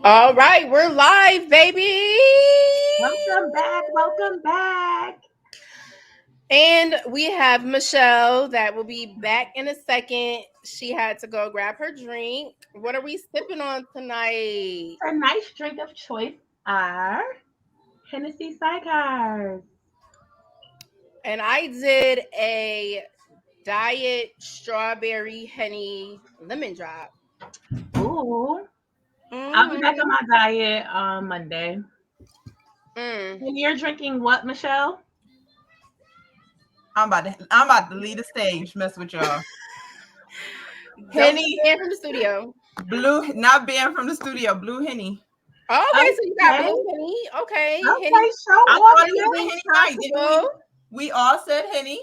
All right, we're live, baby. Welcome back. Welcome back. And we have Michelle that will be back in a second. She had to go grab her drink. What are we sipping on tonight? Tonight's drink of choice are Hennessy Sidecars. And I did a diet strawberry honey lemon drop. Ooh. I'll be back on my diet on Monday. Mm. And you're drinking what, Michelle? I'm about to leave the stage, mess with y'all. Henny from the studio. Blue, not banned from the studio. Blue Henny. Oh, okay, so you got blue Henny. Okay. Okay, Henny. show I what thought it was Henny night. Didn't we all said Henny.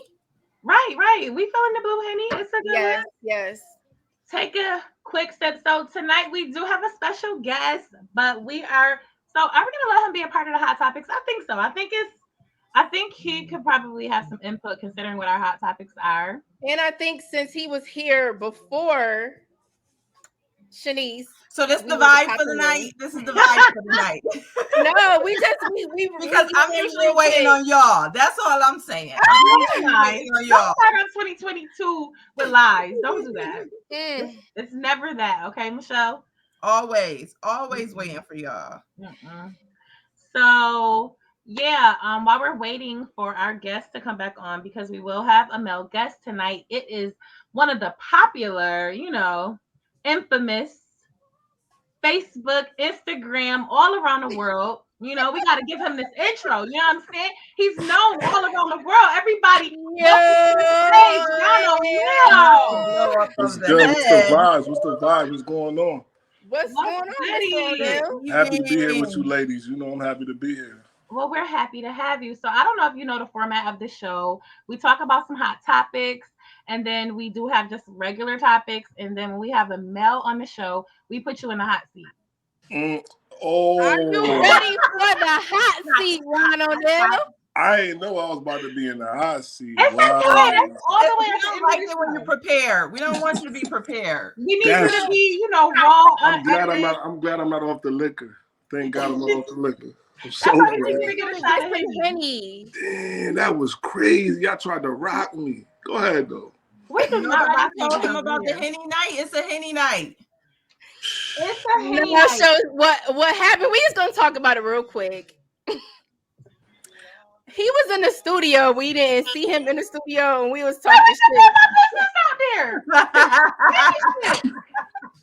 Right. We feeling the blue Henny. It's a good one. Yes. Take a quick step. So tonight we do have a special guest, but are we gonna let him be a part of the hot topics? I think so. I think he could probably have some input considering what our hot topics are. And I think since he was here before Shanice. So this is the vibe for the night. This is the vibe for the night. No, we because I'm usually waiting on y'all. That's all I'm saying. I'm usually waiting on y'all. Don't start on 2022 with lies. Don't do that. It's never that, okay, Michelle? Always waiting for y'all. So yeah, while we're waiting for our guest to come back on, because we will have a male guest tonight, it is one of the popular, infamous Facebook, Instagram, all around the world. We got to give him this intro. You know what I'm saying? He's known all around the world. Everybody, What's good? What's the vibes? What's going on? What's going on? Happy to be here with you ladies. I'm happy to be here. Well, we're happy to have you. So I don't know if you know the format of the show. We talk about some hot topics, and then we do have just regular topics. And then when we have a male on the show, we put you in the hot seat. Are you ready for the hot seat, Ron O'Dell? I ain't know I was about to be in the hot seat. It's okay. That's all the way. We don't like it when you're prepared. We don't want you to be prepared. We need you to be, raw. I'm glad I'm not off the liquor. Thank God I'm not off the liquor. I'm so glad. Henny. Damn, that was crazy. Y'all tried to rock me. Go ahead though. We did not told him about the Henny night. It's a Henny night. It's a Henny night. So what happened? We just gonna talk about it real quick. He was in the studio. We didn't see him in the studio, and we was talking shit. Out there.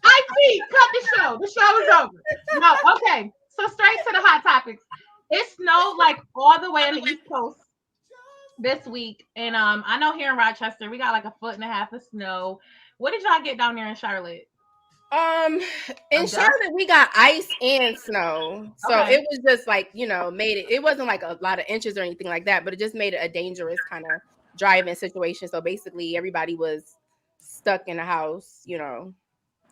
IT, cut the show. The show is over. No, okay. So straight to the hot topics. It snowed like all the way on the East Coast this week, and I know here in Rochester we got like 1.5 feet of snow. What did y'all get down there in Charlotte? In Charlotte we got ice and snow, so it was just like made it wasn't like a lot of inches or anything like that, but it just made it a dangerous kind of driving situation. So basically everybody was stuck in the house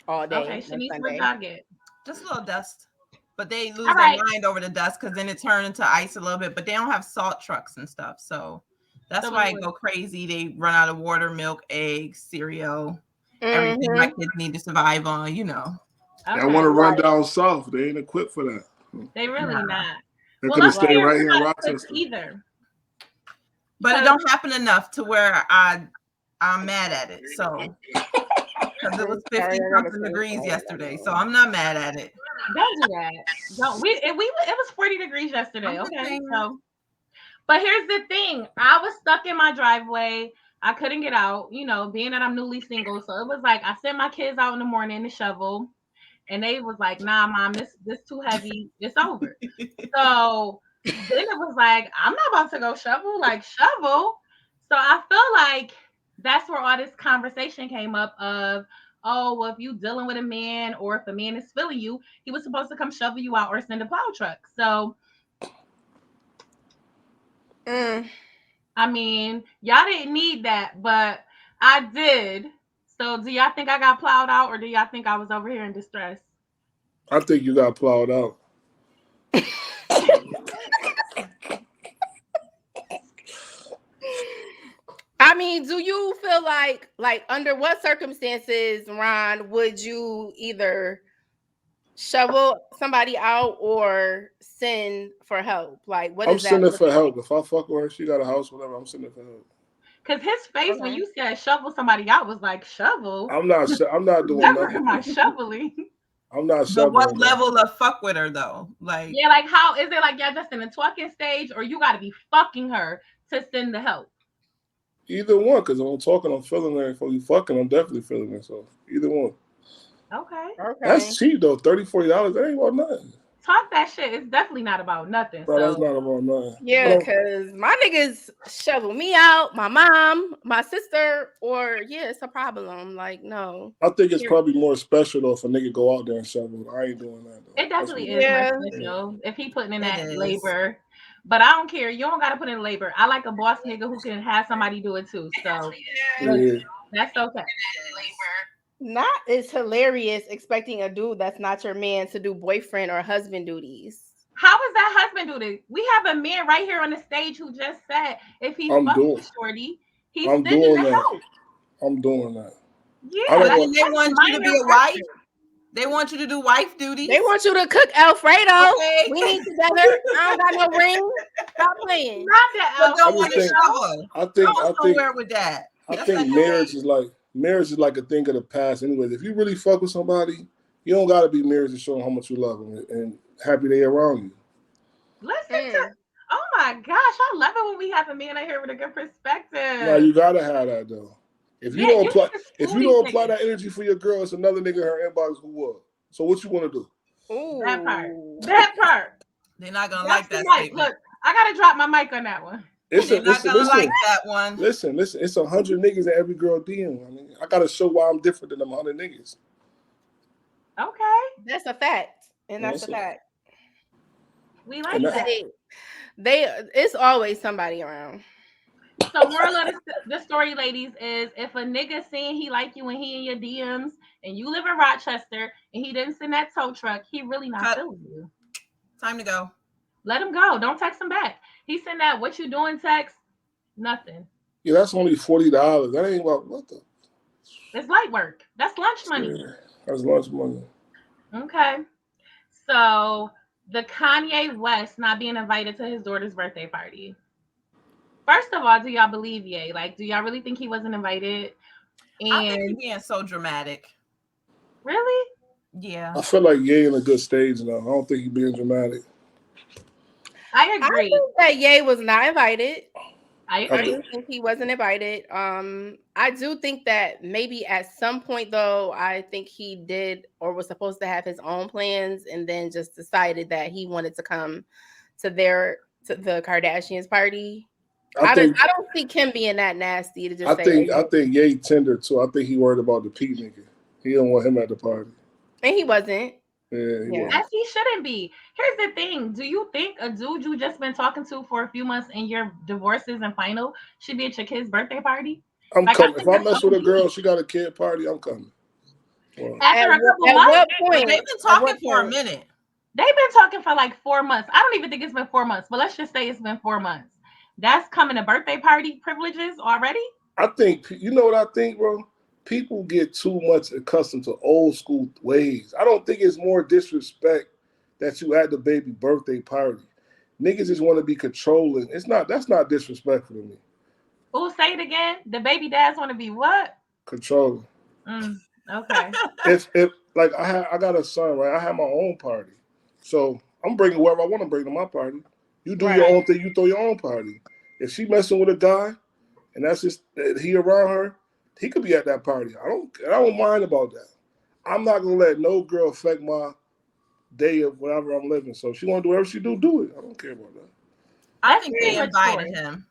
all day. Okay, Shanice, what y'all get? Just a little dust, but they lose their mind over the dust because then it turned into ice a little bit, but they don't have salt trucks and stuff, so that's why it go crazy. They run out of water, milk, eggs, cereal, everything my kids need to survive on, They want to run down south. They ain't equipped for that. They really not. They're going to stay right here in Rochester. Either. But it don't happen enough to where I'm mad at it. So because it was 50-something degrees yesterday, so I'm not mad at it. Don't do that. It was 40 degrees yesterday. Okay, so. But here's the thing. I was stuck in my driveway. I couldn't get out, being that I'm newly single. So it was like I sent my kids out in the morning to shovel, and they was like, "Nah, mom, this too heavy. It's over." So then it was like, I'm not about to go shovel. So I feel like that's where all this conversation came up of, oh, well, if you dealing with a man or if a man is feeling you, he was supposed to come shovel you out or send a plow truck. So I mean, y'all didn't need that, but I did. So do y'all think I got plowed out, or do y'all think I was over here in distress? I think you got plowed out. I mean, do you feel like under what circumstances, Ron, would you either shovel somebody out or send for help? Like, what I'm does that sending look for like? help. If I fuck with her, she got a house, whatever. I'm sending for help. Because his face when Okay. you said shovel somebody out was like, shovel? I'm not. I'm not doing Never nothing. am I shoveling. I'm not But what shoveling though. level of fuck with her though? Like, Yeah, like how is it like y'all just in the talking stage or you got to be fucking her to send the help? Either one, because if I'm talking, I'm feeling her. If I'm fucking, I'm definitely feeling her. So either one. Okay. Okay. That's cheap though. $30, $40. That ain't about nothing. Talk that shit. It's definitely not about nothing. Bro, that's So not about nothing. Yeah, because my niggas shovel me out, my mom, my sister, or yeah, it's a problem. Like, no. I think it's probably more special though if a nigga go out there and shovel. I ain't doing that though. it definitely is more Yeah. special if he putting in It that is. labor. But I don't care. You don't gotta put in labor. I like a boss nigga who can have somebody do it too. So Yeah. that's okay. Not it's hilarious expecting a dude that's not your man to do boyfriend or husband duties. How is that husband do this? We have a man right here on the stage who just said if he I'm fucks doing. with Shorty, he's I'm sending doing the that. help. I'm doing that. Yeah, but that's then they want you to be minor a wife. pressure. They want you to do wife duties. They want you to cook Alfredo. Okay. We need together. I don't got no ring. Stop playing. Not that But else. don't I want just to think- shovel. I think. Go I think. somewhere with that. I That's think like, marriage is like a thing of the past. Anyways, if you really fuck with somebody, you don't gotta be married to show them how much you love them and happy they around you. Listen to. Oh my gosh, I love it when we have a man out here with a good perspective. Now you gotta have that though. If you Yeah, don't you apply, need to if school you these don't apply niggas. that energy for your girl, it's another nigga in her inbox who will. So what you want to do? That part. Ooh. That part. they're not gonna That's like the that mic. statement. Look, I gotta drop my mic on that one. They're not gonna like that one. Listen. It's 100 niggas in every girl DM. I mean, I gotta show why I'm different than them 100 niggas. Okay. That's a fact. And Yeah, that's a that's it. fact. We like And that. They it's always somebody around. So moral of the story, ladies, is if a nigga saying he like you and he in your DMs and you live in Rochester and he didn't send that tow truck, he really not feeling you. Time to go. Let him go. Don't text him back. He sent that what you doing text, nothing. Yeah, that's only $40. That ain't about what the. It's light work. That's lunch money. Yeah, that's lunch money. Okay. So the Kanye West not being invited to his daughter's birthday party. First of all, do y'all believe Ye? Like, do y'all really think he wasn't invited? I think he's being so dramatic. Really? Yeah. I feel like Ye in a good stage now. I don't think he's being dramatic. I agree. I think that Ye was not invited. I I agree. do think he wasn't invited. I do think that maybe at some point though, I think he did or was supposed to have his own plans and then just decided that he wanted to come to the Kardashians party. I don't see Kim being that nasty to just I say. think Ye tender too. I think he worried about the Pete nigga. He don't want him at the party. And he wasn't. Yeah. As he shouldn't be. Here's the thing. Do you think a dude you just been talking to for a few months and your divorce isn't final should be at your kid's birthday party? I'm coming. If I mess with a girl, she got a kid party, I'm coming. Well, After a couple months, what point? They've been talking for a minute. They've been talking for like 4 months. I don't even think it's been 4 months, but let's just say it's been 4 months. That's coming to birthday party privileges already? I think, you know what I think, bro? People get too much accustomed to old school ways. I don't think it's more disrespect that you at the baby birthday party. Niggas just want to be controlling. That's not disrespectful to me. Oh, say it again. The baby dads want to be what? Controlling. Okay. If like I got a son, right? I have my own party. So I'm bringing whoever I want to bring to my party. You do your own thing, you throw your own party. If she messing with a guy and that's just he around her, he could be at that party. I don't mind about that. I'm not gonna let no girl affect my day of whatever I'm living. So if she want to do whatever she do it. I don't care about that. I think they invited him,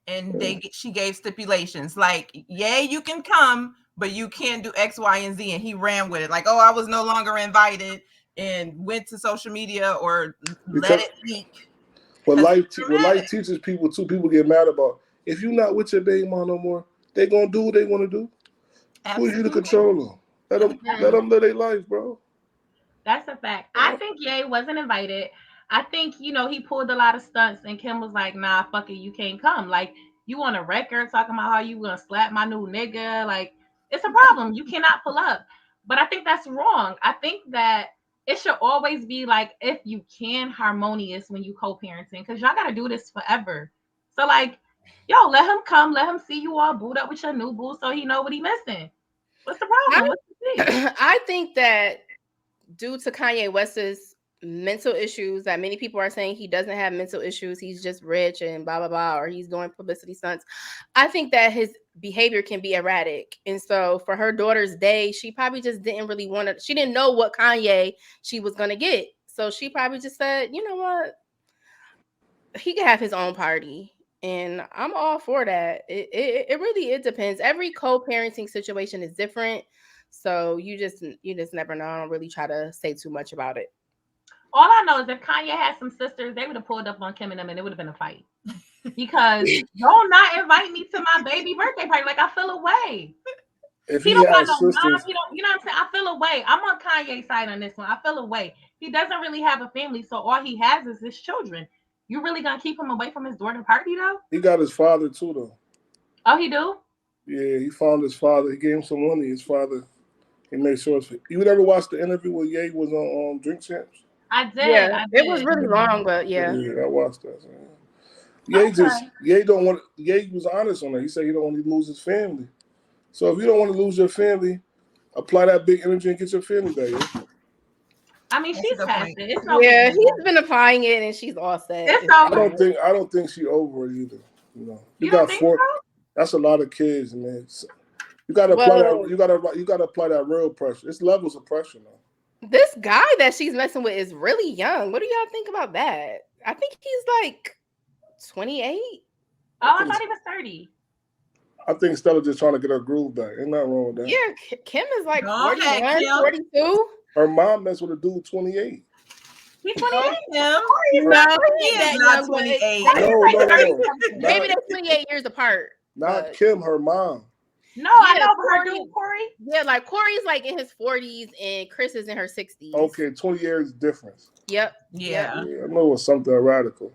and she gave stipulations like, "Yeah, you can come, but you can't do X, Y, and Z." And he ran with it, like, "Oh, I was no longer invited," and went to social media or let it leak. What life teaches people too. People get mad about if you're not with your baby mom no more, they gonna do what they want to do. Absolutely. Who are you to control them? Let them live their life, bro. That's a fact. I think Ye wasn't invited. I think, he pulled a lot of stunts and Kim was like, nah, fuck it, you can't come. Like, you on a record talking about how you gonna slap my new nigga. Like, it's a problem. You cannot pull up. But I think that's wrong. I think that it should always be like, if you can, harmonious when you co-parenting, because y'all gotta do this forever. So like, yo, let him come, let him see you all booed up with your new boo, so he know what he missing. What's the problem? What's the thing? I think that due to Kanye West's mental issues, that many people are saying he doesn't have mental issues, he's just rich and blah blah blah, or he's doing publicity stunts. I think that his behavior can be erratic, and so for her daughter's day, she probably just didn't really want to. She didn't know what Kanye she was gonna get, so she probably just said, you know what, he can have his own party. And I'm all for that. It really depends. Every co-parenting situation is different. So you just never know. I don't really try to say too much about it. All I know is if Kanye had some sisters, they would have pulled up on Kim and them, and it would have been a fight. Because don't not invite me to my baby birthday party. Like, I feel away. If he don't got no sisters, mom, he don't, you know what I'm saying? I feel away. I'm on Kanye's side on this one. I feel away. He doesn't really have a family, so all he has is his children. You really gonna keep him away from his daughter party though? He got his father too though. Oh, he do? Yeah, he found his father. He gave him some money. His father, he made sure. You ever watched the interview where Ye was on Drink Champs? I did. Yeah, it was really long, but yeah. Yeah, I watched that. So, yeah. Ye was honest on that. He said he don't want to lose his family. So if you don't want to lose your family, apply that big energy and get your family back. Yeah? I mean, she's past it. It's no he's been applying it, and she's all set. I don't think she over it either. You know, you got think so? That's a lot of kids, man. So you gotta apply that. You gotta apply that real pressure. It's levels of pressure now. This guy that she's messing with is really young. What do y'all think about that? I think he's like 28. Oh, I thought he was 30. I think Stella's just trying to get her groove back. Ain't nothing wrong with that. Yeah, Kim is like 41, 42. Her mom messed with a dude 28. He's 28? No, he's not 28. No. Maybe they're 28 years apart. Not Kim, her mom. No, I know her dude, Corey. Yeah, like Corey's like in his 40s and Chris is in her 60s. Okay, 20 years difference. Yep. Yeah. I know it was something radical.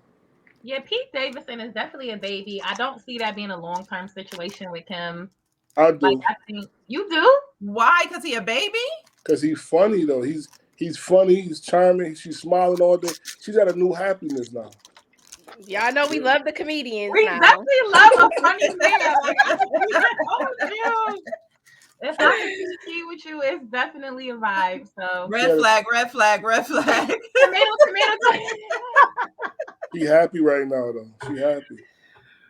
Yeah, Pete Davidson is definitely a baby. I don't see that being a long-term situation with him. I do. Like, I think you do. Why? Because he a baby? Because he's funny though. He's funny. He's charming. She's smiling all day. She's got a new happiness now. Yeah, I know we love the comedians. We definitely love a funny man. Like, I told you. If I can see with you, it's definitely a vibe. So red flag. Tomato. She happy right now though. She happy.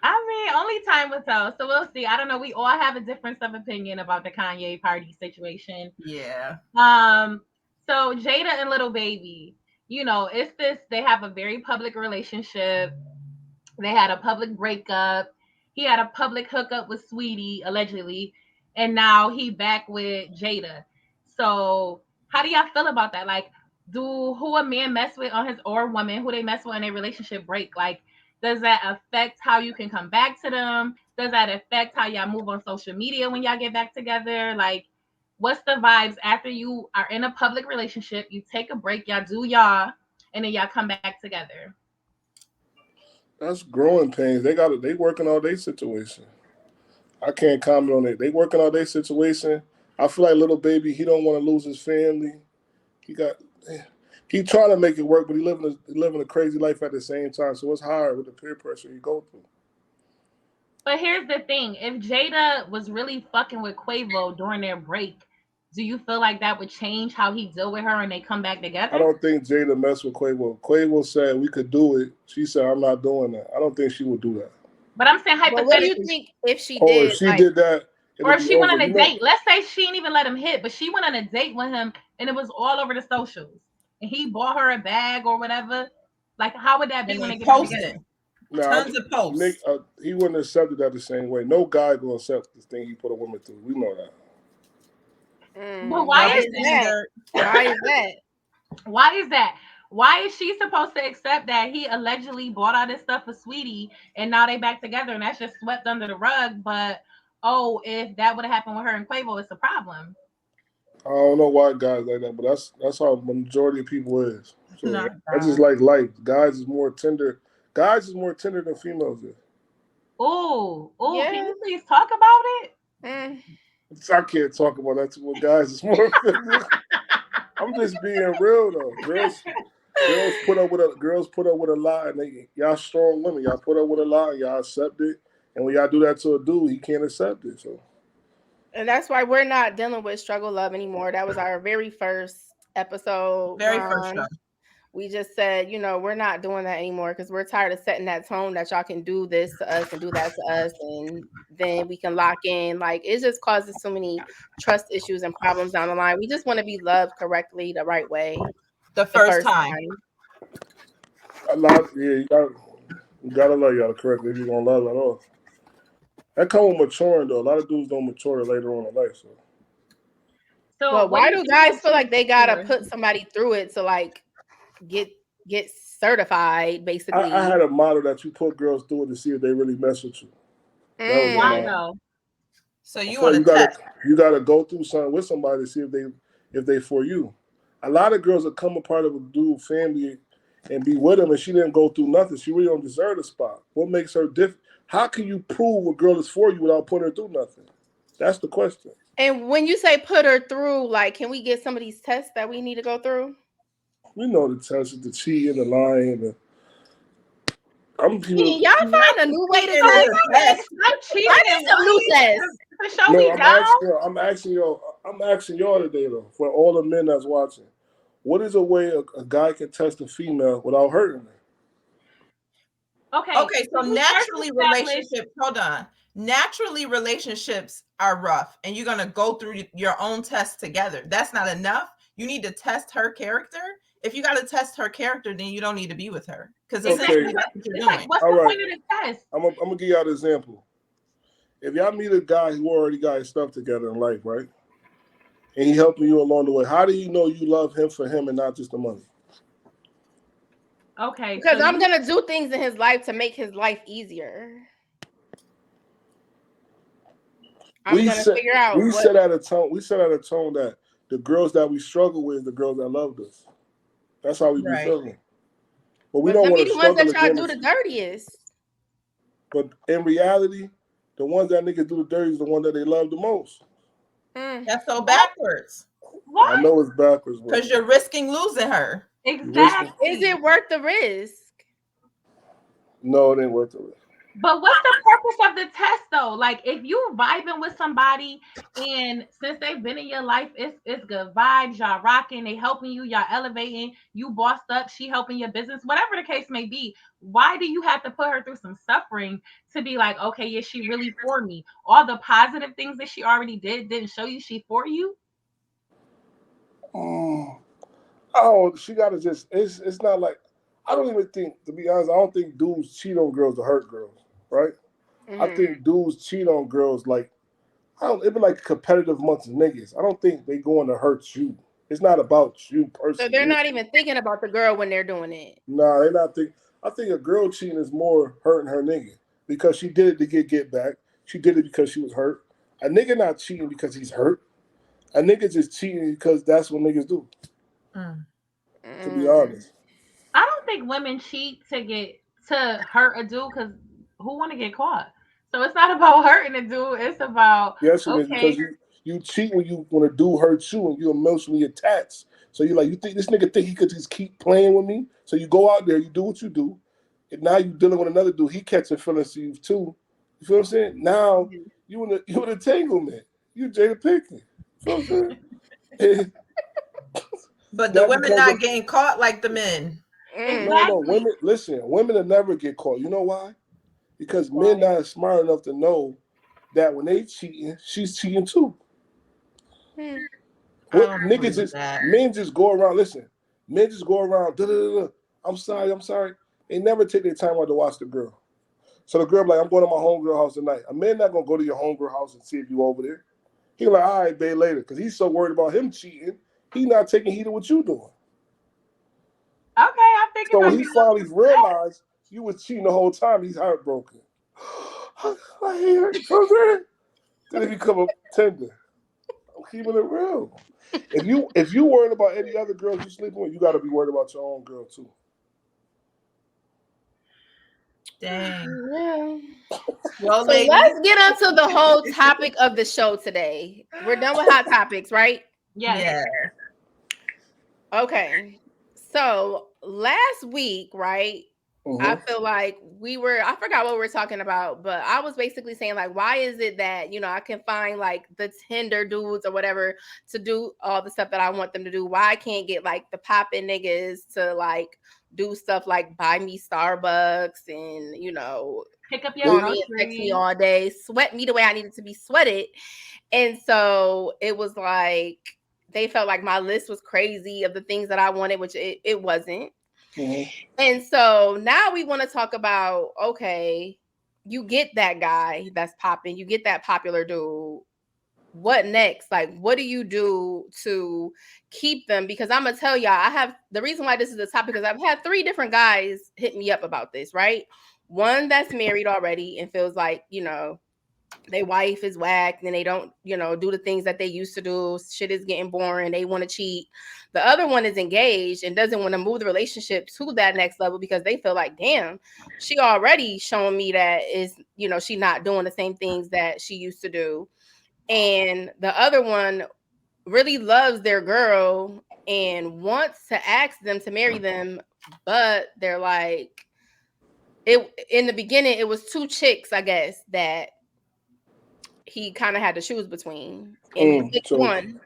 I mean, only time will tell. So we'll see. I don't know. We all have a difference of opinion about the Kanye party situation. Yeah. So Jada and Little Baby, you know, it's this. They have a very public relationship. They had a public breakup. He had a public hookup with Sweetie, allegedly, and now he back with Jada. So how do y'all feel about that? Like, who a man mess with on his, or a woman who they mess with in a relationship break? Like, does that affect how you can come back to them? Does that affect how y'all move on social media when y'all get back together? Like, what's the vibes after you are in a public relationship? You take a break, y'all do y'all, and then y'all come back together. That's growing pains. They working on their situation. I can't comment on it. They working on their situation. I feel like Little Baby, he don't want to lose his family. He trying to make it work, but he living a crazy life at the same time. So it's hard with the peer pressure you go through. But here's the thing. If Jada was really fucking with Quavo during their break, do you feel like that would change how he deal with her and they come back together? I don't think Jada messed with Quavo. Quavo said we could do it. She said, I'm not doing that. I don't think she would do that. But I'm saying hypothetically. What do you think if she did? If she did that. Or if she went on a date. Let's say she didn't even let him hit, but she went on a date with him and it was all over the socials. And he bought her a bag or whatever. Like, how would that be when they get together? Tons of posts. Nick, he wouldn't have accepted that the same way. No guy gonna accept this thing he put a woman through. We know that. But why is that? Why is that? Why is she supposed to accept that he allegedly bought all this stuff for Sweetie and now they back together and that's just swept under the rug? But if that would have happened with her and Quavo, it's a problem. I don't know why guys like that, but that's how the majority of people is. So that's just like life. Guys is more tender. Guys is more tender than females is. Yeah. Can you please talk about it? I can't talk about that. What guys is more tender. I'm just being real though. Girls put up with a lie, and y'all strong women. Y'all put up with a lie, y'all accept it, and when y'all do that to a dude, he can't accept it. So, and that's why we're not dealing with struggle love anymore. That was our very first episode. First show. We just said, we're not doing that anymore because we're tired of setting that tone that y'all can do this to us and do that to us, and then we can lock in. Like, it just causes so many trust issues and problems down the line. We just want to be loved correctly, the right way, the first time. You gotta love y'all correctly if you're gonna love at all. That comes with maturing though. A lot of dudes don't mature later on in life. So why do guys feel like they gotta put somebody through it to like get certified? Basically, I had a model that you put girls through it to see if they really mess with you. Why though? So you gotta go through something with somebody to see if they for you. A lot of girls will come a part of a dude family and be with him, and she didn't go through nothing. She really don't deserve the spot. What makes her different? How can you prove a girl is for you without putting her through nothing? That's the question. And when you say put her through, like, can we get some of these tests that we need to go through? We know the tests, the cheating, the lying, y'all find a new way to test. I'm cheating. Some new tests. I'm asking y'all today though, for all the men that's watching. What is a way a guy can test a female without hurting her? Okay, so naturally relationships are rough, and you're gonna go through your own tests together. That's not enough. You need to test her character. If you got to test her character, then you don't need to be with her because essentially that's what you're doing. Like, what's the point of the test? I'm gonna give y'all an example. If y'all meet a guy who already got his stuff together in life, right, and he helping you along the way, how do you know you love him for him and not just the money? Okay, because I'm gonna do things in his life to make his life easier. We set at a tone that the girls that we struggle with, the girls that loved us. That's how we be feeling. But we don't want to struggle the ones that y'all do the dirtiest. But in reality, the ones that niggas do the dirtiest, the one that they love the most. That's so backwards. What? I know it's backwards. Because you're risking losing her. Exactly. Is it worth the risk? No, it ain't worth the risk. But what's the purpose of the test though? Like, if you vibing with somebody and since they've been in your life, it's good vibes, y'all rocking, they helping you, y'all elevating, you bossed up, she helping your business, whatever the case may be. Why do you have to put her through some suffering to be like, okay, is she really for me? All the positive things that she already didn't show you she for you? Oh, she gotta just. It's not like. I don't even think, to be honest, I don't think dudes cheat on girls to hurt girls, right? I think dudes cheat on girls like, it'd be like competitive amongst niggas. I don't think they going to hurt you. It's not about you personally. So they're not even thinking about the girl when they're doing it. Nah, they're not thinking. I think a girl cheating is more hurting her nigga because she did it to get back. She did it because she was hurt. A nigga not cheating because he's hurt. A nigga just cheating because that's what niggas do. To be honest. I don't think women cheat to hurt a dude because who want to get caught? So it's not about hurting a dude. It's about is because you cheat when a dude hurts you and you're emotionally attached. So you think this nigga think he could just keep playing with me. So you go out there, you do what you do, and now you're dealing with another dude. He catching feelings to you too. You feel what I'm saying? Now you in an entanglement. You Jada Pinkett. You feel what I'm saying? But the women not getting caught like the men. No, women. Listen, women will never get caught. You know why? Because men not smart enough to know that when they cheating, she's cheating too. Men just go around. Listen, men just go around. I'm sorry. They never take their time out to watch the girl. So the girl be like, I'm going to my homegirl house tonight. A man not gonna go to your homegirl house and see if you over there. He like, all right, babe, later, because he's so worried about him cheating. He not taking heed of what you doing. Okay, I'm thinking. So when he finally realized you was cheating the whole time, he's heartbroken. I hate her. Then he become a tender. I'm keeping it real. If you worried about any other girls you sleeping with, you got to be worried about your own girl too. Dang. Well, so let's get onto the whole topic of the show today. We're done with hot topics, right? Yeah. Okay. So last week, right? I feel like I forgot what we were talking about, but I was basically saying, like, why is it that, I can find like the Tinder dudes or whatever to do all the stuff that I want them to do? Why I can't get like the poppin' niggas to like do stuff like buy me Starbucks and, pick up your groceries, and text me all day, sweat me the way I needed to be sweated. And so it was like, they felt like my list was crazy of the things that I wanted, which it wasn't. And so now we want to talk about, okay, you get that guy that's popping, you get that popular dude. What next? Like, what do you do to keep them? Because I'm gonna tell y'all, the reason why this is the topic is I've had 3 different guys hit me up about this, right? One that's married already and feels like, their wife is whacked and they don't, do the things that they used to do. Shit is getting boring. They want to cheat. The other one is engaged and doesn't want to move the relationship to that next level because they feel like, damn, she already showing me that is, she not doing the same things that she used to do. And the other one really loves their girl and wants to ask them to marry them, but they're like, in the beginning, it was 2 chicks, I guess, that he kind of had to choose between, and he picked one,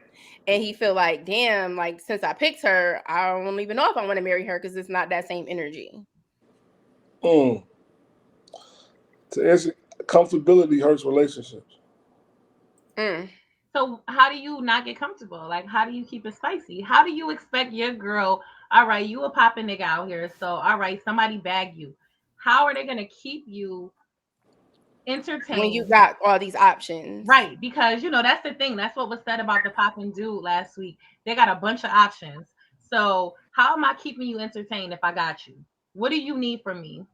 and he feel like, damn, like since I picked her, I don't even know if I want to marry her because it's not that same energy. To answer, comfortability hurts relationships. So how do you not get comfortable? Like, how do you keep it spicy? How do you expect your girl, all right, you a popping nigga out here, so all right, somebody bag you. How are they gonna keep you entertained when you got all these options? Right, because that's the thing. That's what was said about the popping dude last week. They got a bunch of options. So how am I keeping you entertained if I got you? What do you need from me?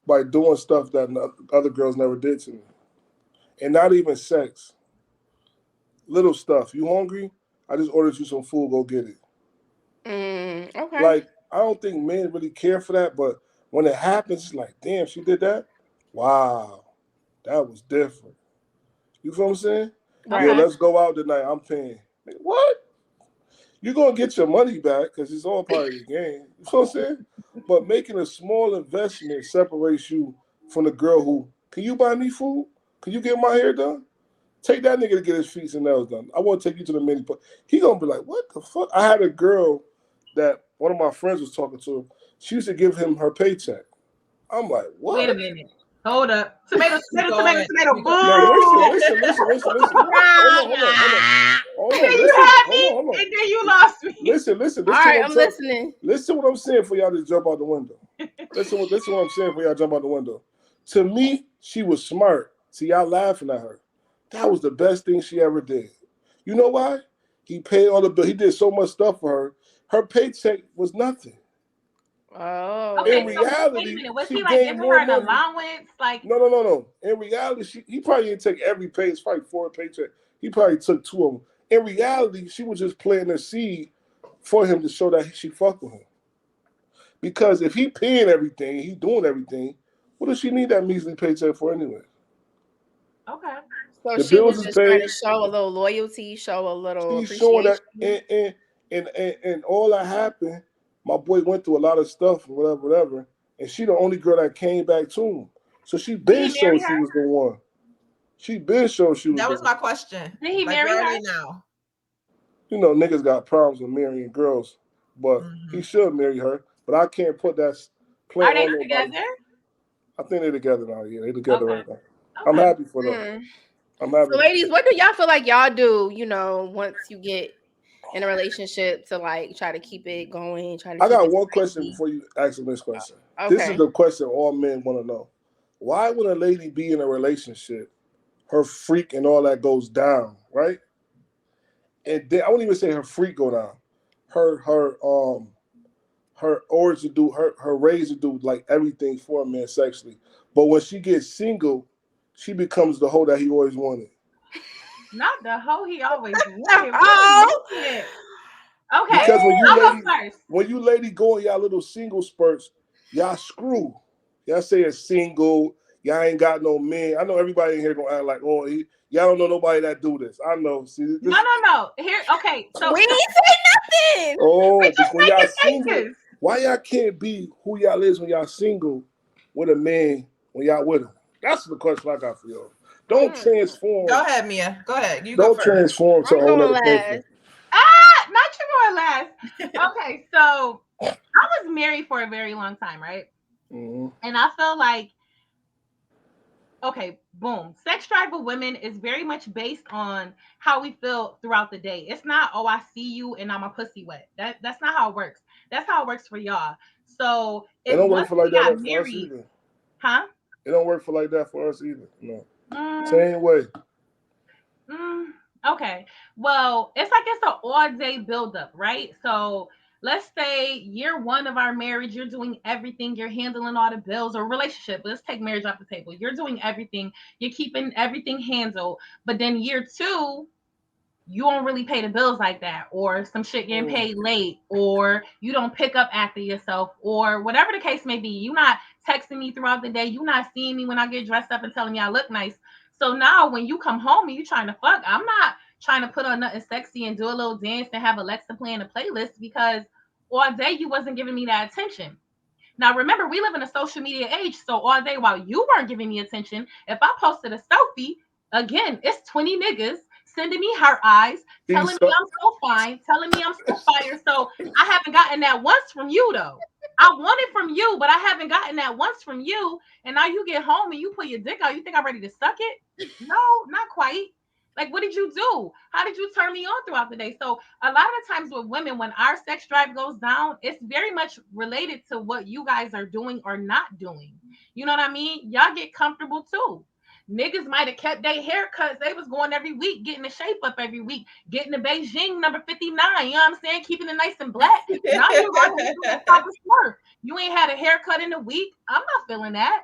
By doing stuff that other girls never did to me. And not even sex. Little stuff. You hungry? I just ordered you some food. Go get it. Okay. Like, I don't think men really care for that, but when it happens, it's like, damn, she did that? Wow. That was different. You feel what I'm saying? Right. Yeah, let's go out tonight. I'm paying. What? You're going to get your money back because it's all part of the game. You know what I'm saying? But making a small investment separates you from the girl who, can you buy me food? Can you get my hair done? Take that nigga to get his feet and nails done. I want to take you to the mini. He going to be like, what the fuck? I had a girl that one of my friends was talking to. She used to give him her paycheck. I'm like, what? Wait a minute. Hold up. Tomato. No, listen. Hold on. And then you had me, and then you lost me. Listen. All right, I'm listening. Listen what I'm saying for y'all to jump out the window. Listen what I'm saying for y'all to jump out the window. To me, she was smart. See, y'all laughing at her. That was the best thing she ever did. You know why? He paid all the bills. He did so much stuff for her. Her paycheck was nothing. Oh. Okay, in reality, wait a minute. Was he like giving her an allowance? Like no. In reality, he probably didn't take every pay. It's probably 4 paychecks. He probably took 2 of them. In reality, she was just planting a seed for him to show that she fucked with him. Because if he paying everything, he doing everything, what does she need that measly paycheck for anyway? Okay. So the she was just trying to show a little loyalty, show a little She's appreciation. Showing that, and all that happened. My boy went through a lot of stuff, whatever, and she the only girl that came back to him. So she been showing she was the one. She been showing she was. That was my question. Did he marry her? Now? You know, niggas got problems with marrying girls, but he should marry her. But I can't put that. Are they together? I think they're together now. Yeah, they're together right now. Okay. I'm happy for them. I'm happy. So, ladies, what do y'all feel like y'all do? Once you get in a relationship to like try to keep it going. I got one question before you ask the next question. Okay. This is the question all men want to know. Why would a lady be in a relationship, her freak and all that goes down, right? And then, I won't even say her freak go down. Her urge to do her raise to do like everything for a man sexually. But when she gets single, she becomes the hoe that he always wanted. Not the hoe he always wanted. Okay. Because when you lady go in y'all little single spurts, y'all screw. Y'all say it's single. Y'all ain't got no man. I know everybody in here gonna act like, oh, Y'all don't know nobody that do this. I know. See, this... No. Here, okay. So we ain't say nothing. Oh, we just when y'all making single, faces. why y'all can't be who y'all is when y'all single with a man when y'all with him? That's the question I got for y'all. Don't transform. Go ahead, Mia. Go ahead. You don't go first. Transform to a whole other person. Not you going last. Okay, so I was married for a very long time, right? Mm-hmm. And I feel like, okay, boom. Sex drive with women is very much based on how we feel throughout the day. It's not, oh, I see you and I'm a pussy wet. That's not how it works. That's how it works for y'all. So it don't work for like that got for us either. Huh? It don't work for like that for us either. No. Same way. Okay. Well, it's an all-day buildup, right? So let's say year 1 of our marriage, you're doing everything. You're handling all the bills, or relationship. Let's take marriage off the table. You're doing everything. You're keeping everything handled. But then year 2, you don't really pay the bills like that, or some shit getting paid late, or you don't pick up after yourself, or whatever the case may be. You're not texting me throughout the day. You're not seeing me when I get dressed up and telling me I look nice. So now when you come home and you trying to fuck, I'm not trying to put on nothing sexy and do a little dance and have Alexa playing a playlist, because all day you wasn't giving me that attention. Now, remember, we live in a social media age. So all day while you weren't giving me attention, if I posted a selfie, again, it's 20 niggas sending me heart eyes, telling me I'm so fine, telling me I'm so fire. So I haven't gotten that once from you, though. I want it from you, but I haven't gotten that once from you. And now you get home and you put your dick out. You think I'm ready to suck it? No, not quite. Like, what did you do? How did you turn me on throughout the day? So a lot of times with women, when our sex drive goes down, it's very much related to what you guys are doing or not doing. You know what I mean? Y'all get comfortable too. Niggas might have kept their haircuts. They was going every week, getting the shape up every week, getting the Beijing number 59. You know what I'm saying? Keeping it nice and black. Now you're going to proper smurf. You ain't had a haircut in a week. I'm not feeling that.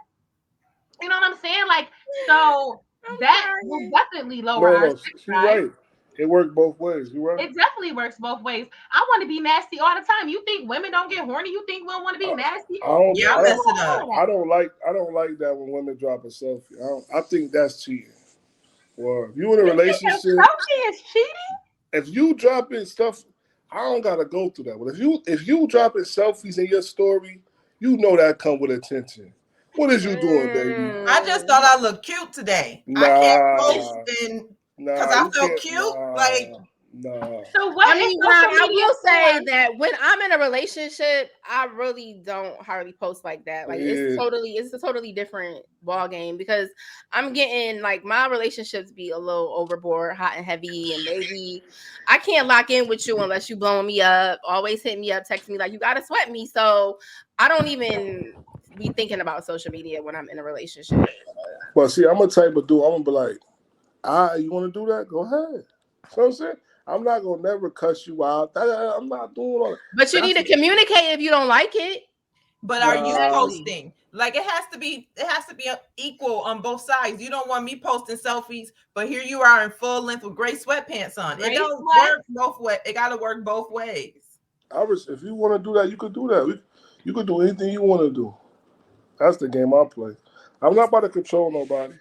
You know what I'm saying? Like, so that will definitely lower our sex drive. Right. It works both ways. You right. It definitely works both ways. I want to be nasty all the time. You think women don't get horny? You think we don't want to be nasty? I don't like that when women drop a selfie. I think that's cheating. Well, if you in a relationship, selfie is cheating. If you dropping stuff, I don't gotta go through that. But if you dropping selfies in your story, you know that come with attention. What is you doing, baby? I just thought I looked cute today. I can't post because I felt cute. So what? I mean, I will say that when I'm in a relationship, I really don't hardly post like that. Like it's a totally different ball game, because I'm getting, like, my relationships be a little overboard, hot and heavy, and maybe I can't lock in with you unless you blowing me up, always hit me up, text me like you gotta sweat me. So I don't even be thinking about social media when I'm in a relationship. But see, I'm a type of dude. I'm gonna be like, you want to do that? Go ahead. So I'm saying, I'm not gonna never cuss you out. I'm not doing all that. But you need to communicate if you don't like it. But are you posting? Like, it has to be equal on both sides. You don't want me posting selfies, but here you are in full length with gray sweatpants on. It don't work both ways. It got to work both ways. If you want to do that, you could do that. You could do anything you want to do. That's the game I play. I'm not about to control nobody.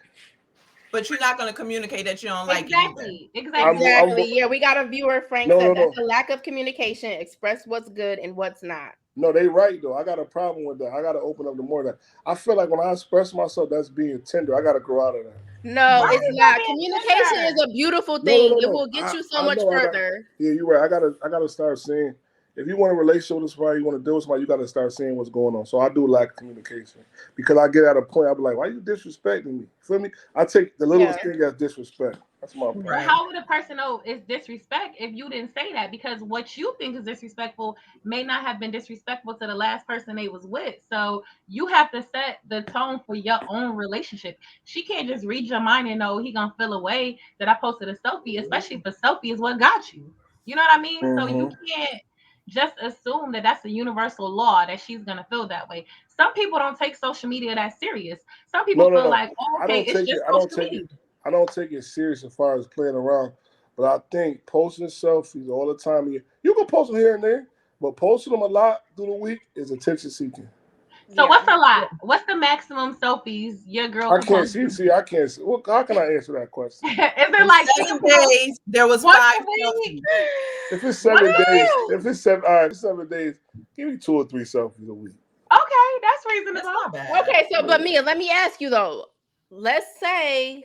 But you're not going to communicate that you don't like it either. Exactly. Yeah, we got a viewer, Frank, said that's a lack of communication. Express what's good and what's not. No, they right, though. I got a problem with that. I got to open up to more of that. I feel like when I express myself, that's being tender. I got to grow out of that. No, it's not. Communication is a beautiful thing. No. It will get you so much further. You're right. I gotta start saying, if you want a relationship with somebody, you want to deal with somebody, you got to start saying what's going on. So I do lack communication, because I get at a point, I'll be like, why are you disrespecting me? Feel me? I take the littlest thing as disrespect. That's my point. Right. How would a person know it's disrespect if you didn't say that? Because what you think is disrespectful may not have been disrespectful to the last person they was with. So you have to set the tone for your own relationship. She can't just read your mind and know he gonna feel away that I posted a selfie, especially if a selfie is what got you. You know what I mean? So you can't just assume that that's a universal law that she's gonna feel that way. Some people don't take social media that serious. Some people feel like, oh, okay, it's just social media. I don't take it serious as far as playing around, but I think posting selfies all the time, you can post them here and there, but posting them a lot through the week is attention seeking. So what's a lot? What's the maximum selfies your girl? I can't see. I can't see. Well, how can I answer that question? Is there like 7 days? There was 5 selfies. If it's 7 days, if it's 7, all right, 7 days. Give me 2 or 3 selfies a week. Okay, that's reasonable. That's not bad. Okay, so but Mia, let me ask you though. Let's say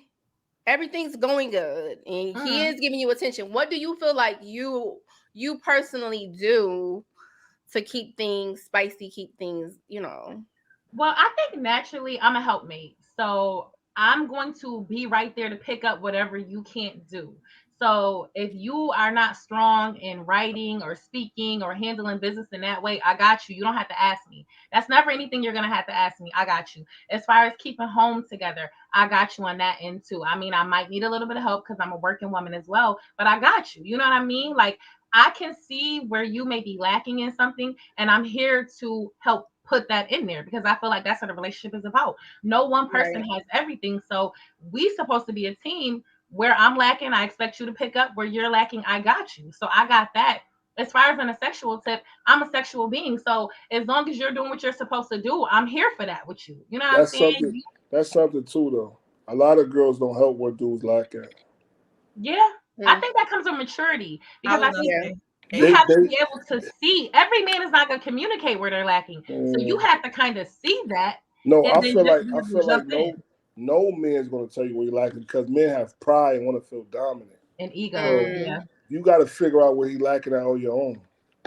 everything's going good and he is giving you attention. What do you feel like you personally do to keep things spicy, keep things, Well, I think naturally I'm a helpmate. So I'm going to be right there to pick up whatever you can't do. So if you are not strong in writing or speaking or handling business in that way, I got you. You don't have to ask me. That's never anything you're going to have to ask me. I got you. As far as keeping home together, I got you on that end too. I mean, I might need a little bit of help because I'm a working woman as well, but I got you. You know what I mean? Like, I can see where you may be lacking in something, and I'm here to help put that in there because I feel like that's what a relationship is about. No one person has everything. So we supposed to be a team. Where I'm lacking, I expect you to pick up. Where you're lacking, I got you. So I got that. As far as on a sexual tip, I'm a sexual being. So as long as you're doing what you're supposed to do, I'm here for that with you. You know what I'm saying? That's something too, though. A lot of girls don't help what dudes lack at. Yeah. I think that comes with maturity because I think you have to be able to see. Every man is not going to communicate where they're lacking. So you have to kind of see that. No, I feel like no man's going to tell you where you're lacking because men have pride and want to feel dominant. And ego, so you got to figure out where he's lacking at on your own.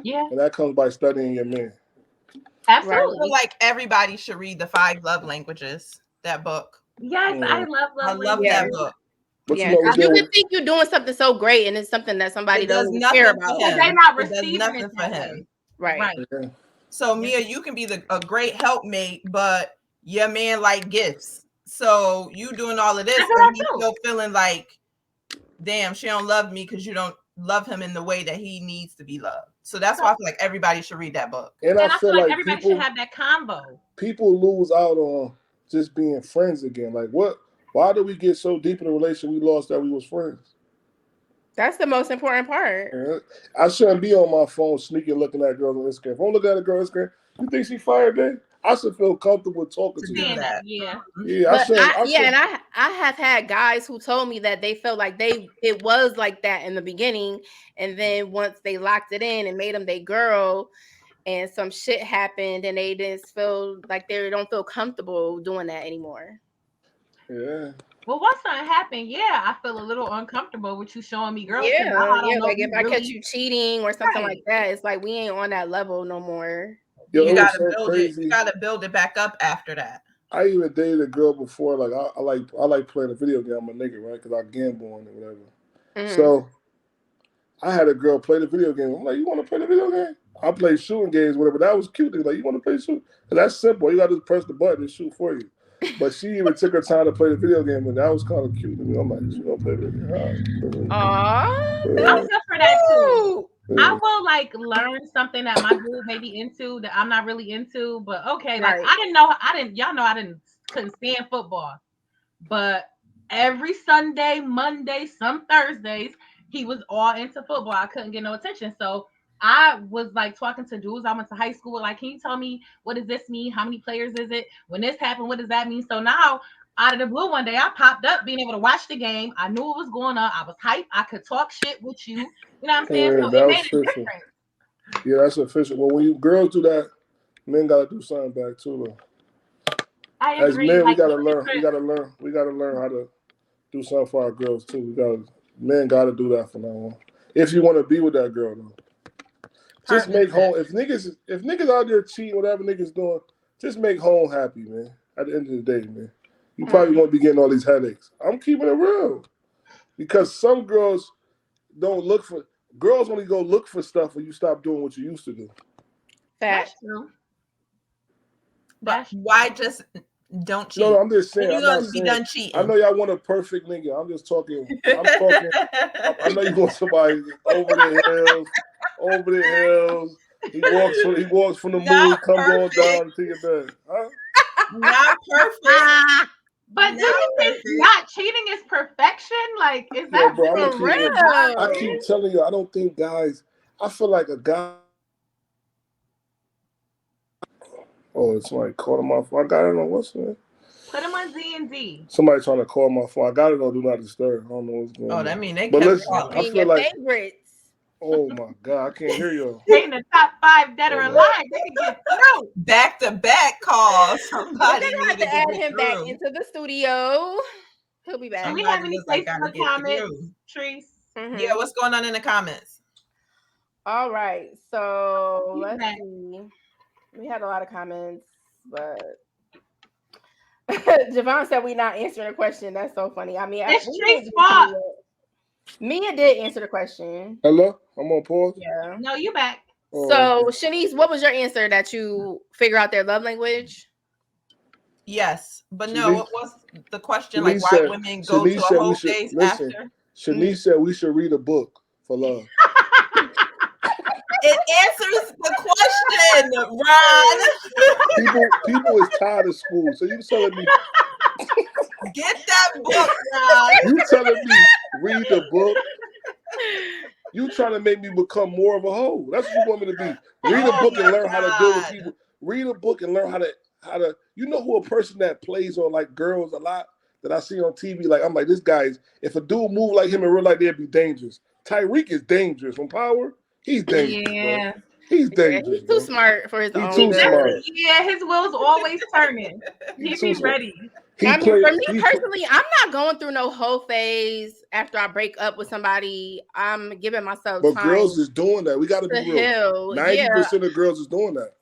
Yeah. And that comes by studying your man. Absolutely. I feel like everybody should read the 5 Love Languages, that book. Yes, I love that book. But you would think you're doing something so great and it's something that somebody doesn't care about. They're not receiving nothing for him. Right. So Mia, you can be a great helpmate, but your man like gifts. So you doing all of this and he's still feeling like, damn, she don't love me because you don't love him in the way that he needs to be loved. So that's why I feel like everybody should read that book. And I feel like everybody should have that combo. People lose out on just being friends again. Like what? Why did we get so deep in a relationship we lost that we was friends? That's the most important part. I shouldn't be on my phone sneaking looking at girls on Instagram. If I'm looking at a girl on Instagram, you think she fired then? I should feel comfortable talking to you. And I have had guys who told me that they felt like it was like that in the beginning, and then once they locked it in and made them their girl, and some shit happened, and they just feel like they don't feel comfortable doing that anymore. Yeah. Well, once something happened, I feel a little uncomfortable with you showing me girls. Like if I catch you cheating or something like that, it's like we ain't on that level no more. You gotta build it. You gotta build it back up after that. I even dated a girl before. Like I like playing a video game. I'm a nigga, right? Because I gamble on it, whatever. Mm-hmm. So I had a girl play the video game. I'm like, you want to play the video game? I play shooting games, whatever. That was cute. They're like, you want to play shoot? And that's simple. You got to just press the button and shoot for you. But she even took her time to play the video game, and that was kind of cute to me. I'm like, she don't play video game. I'm good for that too. I will like learn something that my dude may be into that I'm not really into, but okay. Like y'all know I couldn't stand football, but every Sunday, Monday, some Thursdays, he was all into football. I couldn't get no attention, so I was like talking to dudes I went to high school with, like, can you tell me what does this mean? How many players is it? When this happened, what does that mean? So now, out of the blue, one day I popped up being able to watch the game. I knew what was going on. I was hyped. I could talk shit with you. You know what I'm saying? So it made it different. Yeah, that's official. Well, when you girls do that, men gotta do something back too, though. I agree. As men, we gotta learn. We gotta learn how to do something for our girls too. Men gotta do that from now on. If you want to be with that girl, though. Just make home. If niggas out there cheating, whatever niggas doing, just make home happy, man. At the end of the day, man, you probably won't be getting all these headaches. I'm keeping it real, because some girls don't look for. Girls only go look for stuff when you stop doing what you used to do. That's true. But why just don't cheat? No, I'm just saying. You're gonna be done cheating. I know y'all want a perfect nigga. I'm just talking. I know you want somebody over the hills. He walks from the moon, comes on down to your bed. Huh? Not perfect. But do you think not cheating is perfection? Like, is that for real? I keep telling you, I don't think guys. I feel like a guy. Oh, somebody calling my phone. I got it on what's name? Put them on Z and Z. Somebody trying to call my phone. I got it on Do Not Disturb. I don't know what's going on. Oh, that mean they but kept listen, calling. I feel like favorites. Oh my God, I can't hear y'all. They in the top 5 dead or alive. They can get through. Back-to-back calls. Somebody They're gonna have to add him back into the studio. He'll be back. Do we have any Facebook comments, Treese? Mm-hmm. Yeah, what's going on in the comments? All right, so let's see. We had a lot of comments, but Javon said we're not answering a question. That's so funny. I mean, it's Tree's fault. Mia did answer the question. Hello? I'm on pause? Yeah. No, you back. So, Shanice, what was your answer that you figure out their love language? Yes, but no, what was the question? Like, why women go to a whole phase after? Shanice said we should read a book for love. It answers the question, Ron. People is tired of school, so you telling me get that book, Ron. You telling me read the book? You trying to make me become more of a hoe? That's what you want me to be. Read a book and learn how to deal with people. Read a book and learn how to. You know who a person that plays on like girls a lot that I see on TV? Like I'm like this guy's. If a dude move like him in real life, they'd be dangerous. Tyreek is dangerous from Power. He's dangerous. Yeah. Bro. He's dangerous. He's too smart for his own. He's too smart. Yeah, his wheel's always turning. He be ready. I mean, for me personally, I'm not going through no whole phase after I break up with somebody. I'm giving myself time. But girls is doing that. We got to be real. 90% of girls is doing that.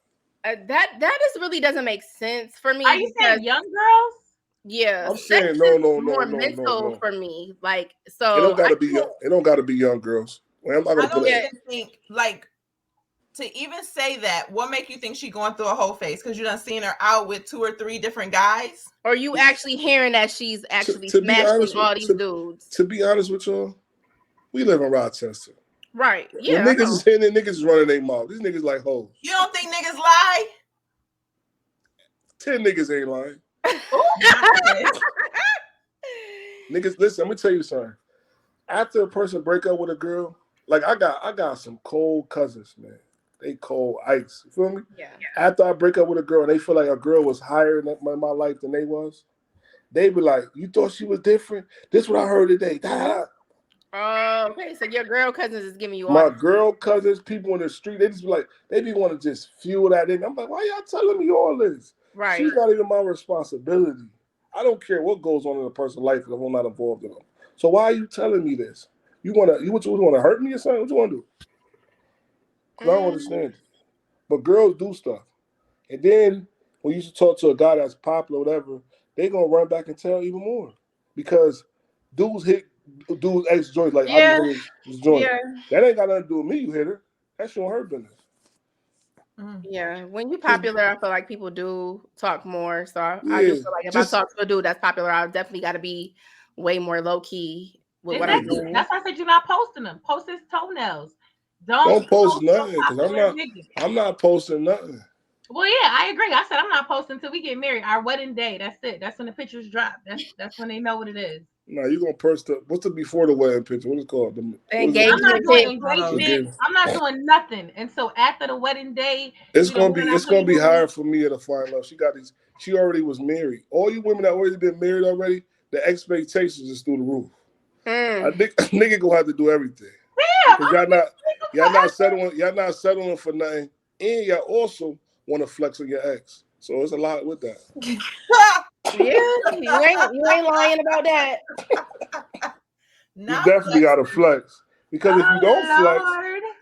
That just really doesn't make sense for me. Are you saying young girls? Yeah, I'm saying no, more mental for me. Like so, it don't gotta be. It don't gotta be young girls. I'm not gonna I don't even think like to even say that. What make you think she going through a whole phase? Because you done seen her out with 2 or 3 different guys, or you actually hearing that she's actually smashing all these dudes. To be honest with y'all, we live in Rochester. Right. Yeah. When niggas is hitting it, niggas is running their mouth. These niggas like hoes. You don't think niggas lie? 10 niggas ain't lying. Niggas, listen, I'm gonna tell you something. After a person break up with a girl, like I got some cold cousins, man. They cold ice. You feel me? Yeah. After I break up with a girl and they feel like a girl was higher in my life than they was, they be like, "You thought she was different? This is what I heard today." Oh, okay. So your girl cousins is giving you all my girl cousins, people in the street, they just be like, they be want to just fuel that in. I'm like, why y'all telling me all this? Right. She's not even my responsibility. I don't care what goes on in a person's life if I'm not involved in them. So why are you telling me this? You want to hurt me or something? What you want to do? I don't understand it. But girls do stuff. And then when you talk to a guy that's popular or whatever, they going to run back and tell even more. Because dudes hit dudes ex-joints like I was joint. Yeah. That ain't got nothing to do with me, you hit her. That's on her business. Yeah, when you're popular, I feel like people do talk more. So I just feel like if I talk to a dude that's popular, I definitely got to be way more low key with what I'm doing. That's why I said you're not posting them. Post his toenails. Don't post nothing because I'm not posting nothing. Well, yeah, I agree. I said I'm not posting until we get married. Our wedding day. That's it. That's when the pictures drop. That's when they know what it is. No, you're gonna post what's the before the wedding picture? What is it called? I'm not doing engagement. I'm not doing nothing. And so after the wedding day, it's gonna be hard for me to find love. She already was married. All you women that already been married already, the expectations is through the roof. A nigga gonna have to do everything. Yeah, y'all not settling for nothing, and y'all also want to flex on your ex. So it's a lot with that. Yeah, you ain't lying about that. You definitely got to flex because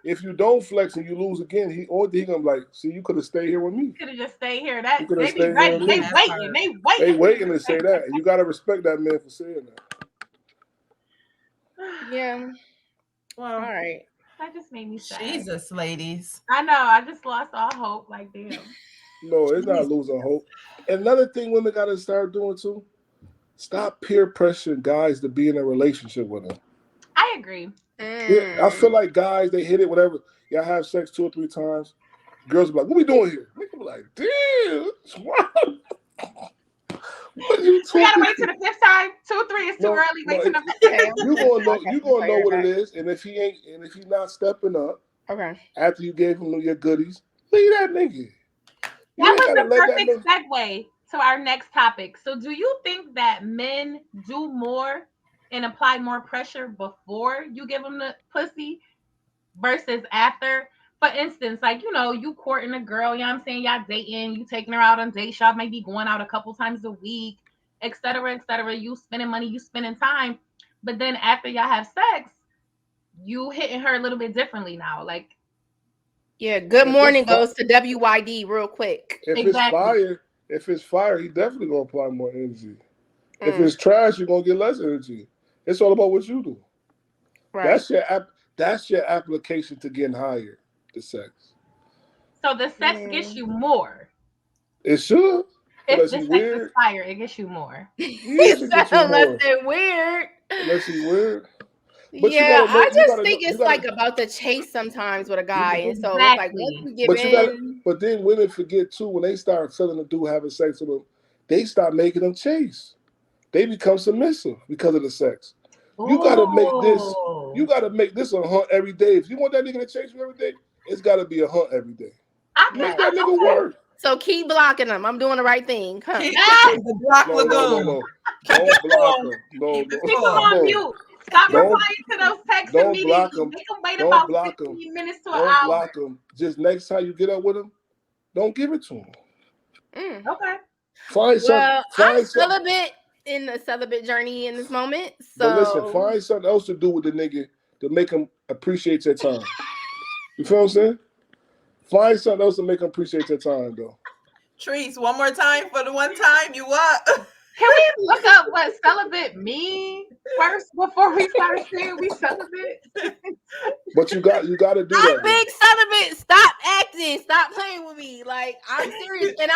if you don't flex and you lose again, he gonna be like, see, you could have stayed here with me. Could have just stayed here. They be ready. They waiting to say that, and you got to respect that man for saying that. Yeah. Well, all right. That just made me sad. Jesus, ladies. I know. I just lost all hope. Like, damn. No, it's not losing hope. Another thing women got to start doing too, stop peer pressuring guys to be in a relationship with them. I agree. Yeah, I feel like guys, they hit it, whatever. Y'all have sex 2 or 3 times. Girls be like, what we doing here? Niggas be like, damn, what? We gotta wait till the 5th time. 2 or 3 is too early. Wait till the 5th time. You gonna know what it is, and if he's not stepping up, okay. After you gave him your goodies, leave that nigga. was the perfect segue to our next topic. So do you think that men do more and apply more pressure before you give them the pussy versus after? For instance, like, you courting a girl, you know what I'm saying? Y'all dating, you taking her out on dates, y'all maybe going out a couple times a week, etc., etc. You spending money, you spending time. But then after y'all have sex, you hitting her a little bit differently now. Like, yeah, good morning goes to WYD real quick. If it's fire, he definitely gonna apply more energy. If it's trash, you're gonna get less energy. It's all about what you do. Right. That's your application to getting higher. The sex. So the sex gets you more. It should. If the sex is fire, it gets you more. Yes, it gets you more. Unless they're weird. Unless he's weird. But yeah, I just think it's like about the chase sometimes with a guy, and so it's like once you give in. But then women forget too when they start feeling the dude having sex with them, they start making them chase. They become submissive because of the sex. You gotta make this a hunt every day. If you want that nigga to chase you every day, it's gotta be a hunt every day. Make that nigga work. So keep blocking them. I'm doing the right thing. Huh? The block lagoon. No. Don't block them. No. Keep them on mute. Stop replying to those texts immediately. Block them. Make them wait about 15 minutes to an hour. Don't block them. Just next time you get up with them, don't give it to them. Okay. I'm celibate in the celibate journey in this moment. So but listen, find something else to do with the nigga to make him appreciate your time. You feel what I'm saying? Find something else to make him appreciate your time, though. Trees, one more time for the one time you what? Can we look up what celibate means first before we start saying we celibate? But you got to do that. I'm big celibate. Stop acting. Stop playing with me. Like, I'm serious, and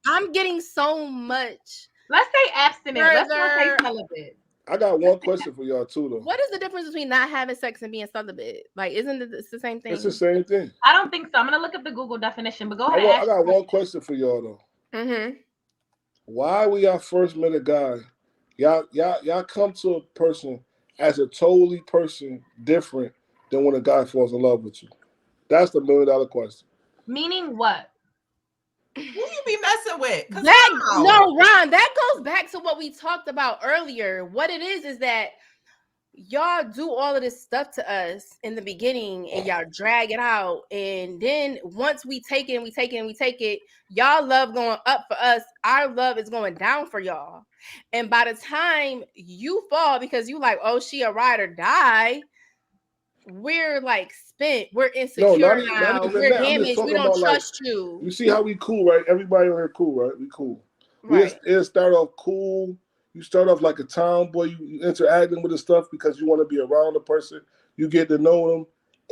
I'm getting so much. Let's say abstinence. Let's not say celibate. I got one question for y'all too, though. What is the difference between not having sex and being celibate? Like, isn't it the same thing? It's the same thing. I don't think so. I'm gonna look up the Google definition, but go ahead. I got one question for y'all though. Mm-hmm. Why when y'all first met a guy, y'all come to a person as a totally person different than when a guy falls in love with you? That's the $1 million question. Meaning what? Who you be messing with? Ron, that goes back to what we talked about earlier. What it is that y'all do all of this stuff to us in the beginning and y'all drag it out. And then once we take it, y'all love going up for us. Our love is going down for y'all. And by the time you fall because you like, oh, she a ride or die, we're like spent. We're insecure now. We're damaged. We don't trust you. You see how we cool, right? Everybody on here cool, right? We cool. Right. It'll start off cool. You start off like a tomboy. You interacting with the stuff because you want to be around the person. You get to know them.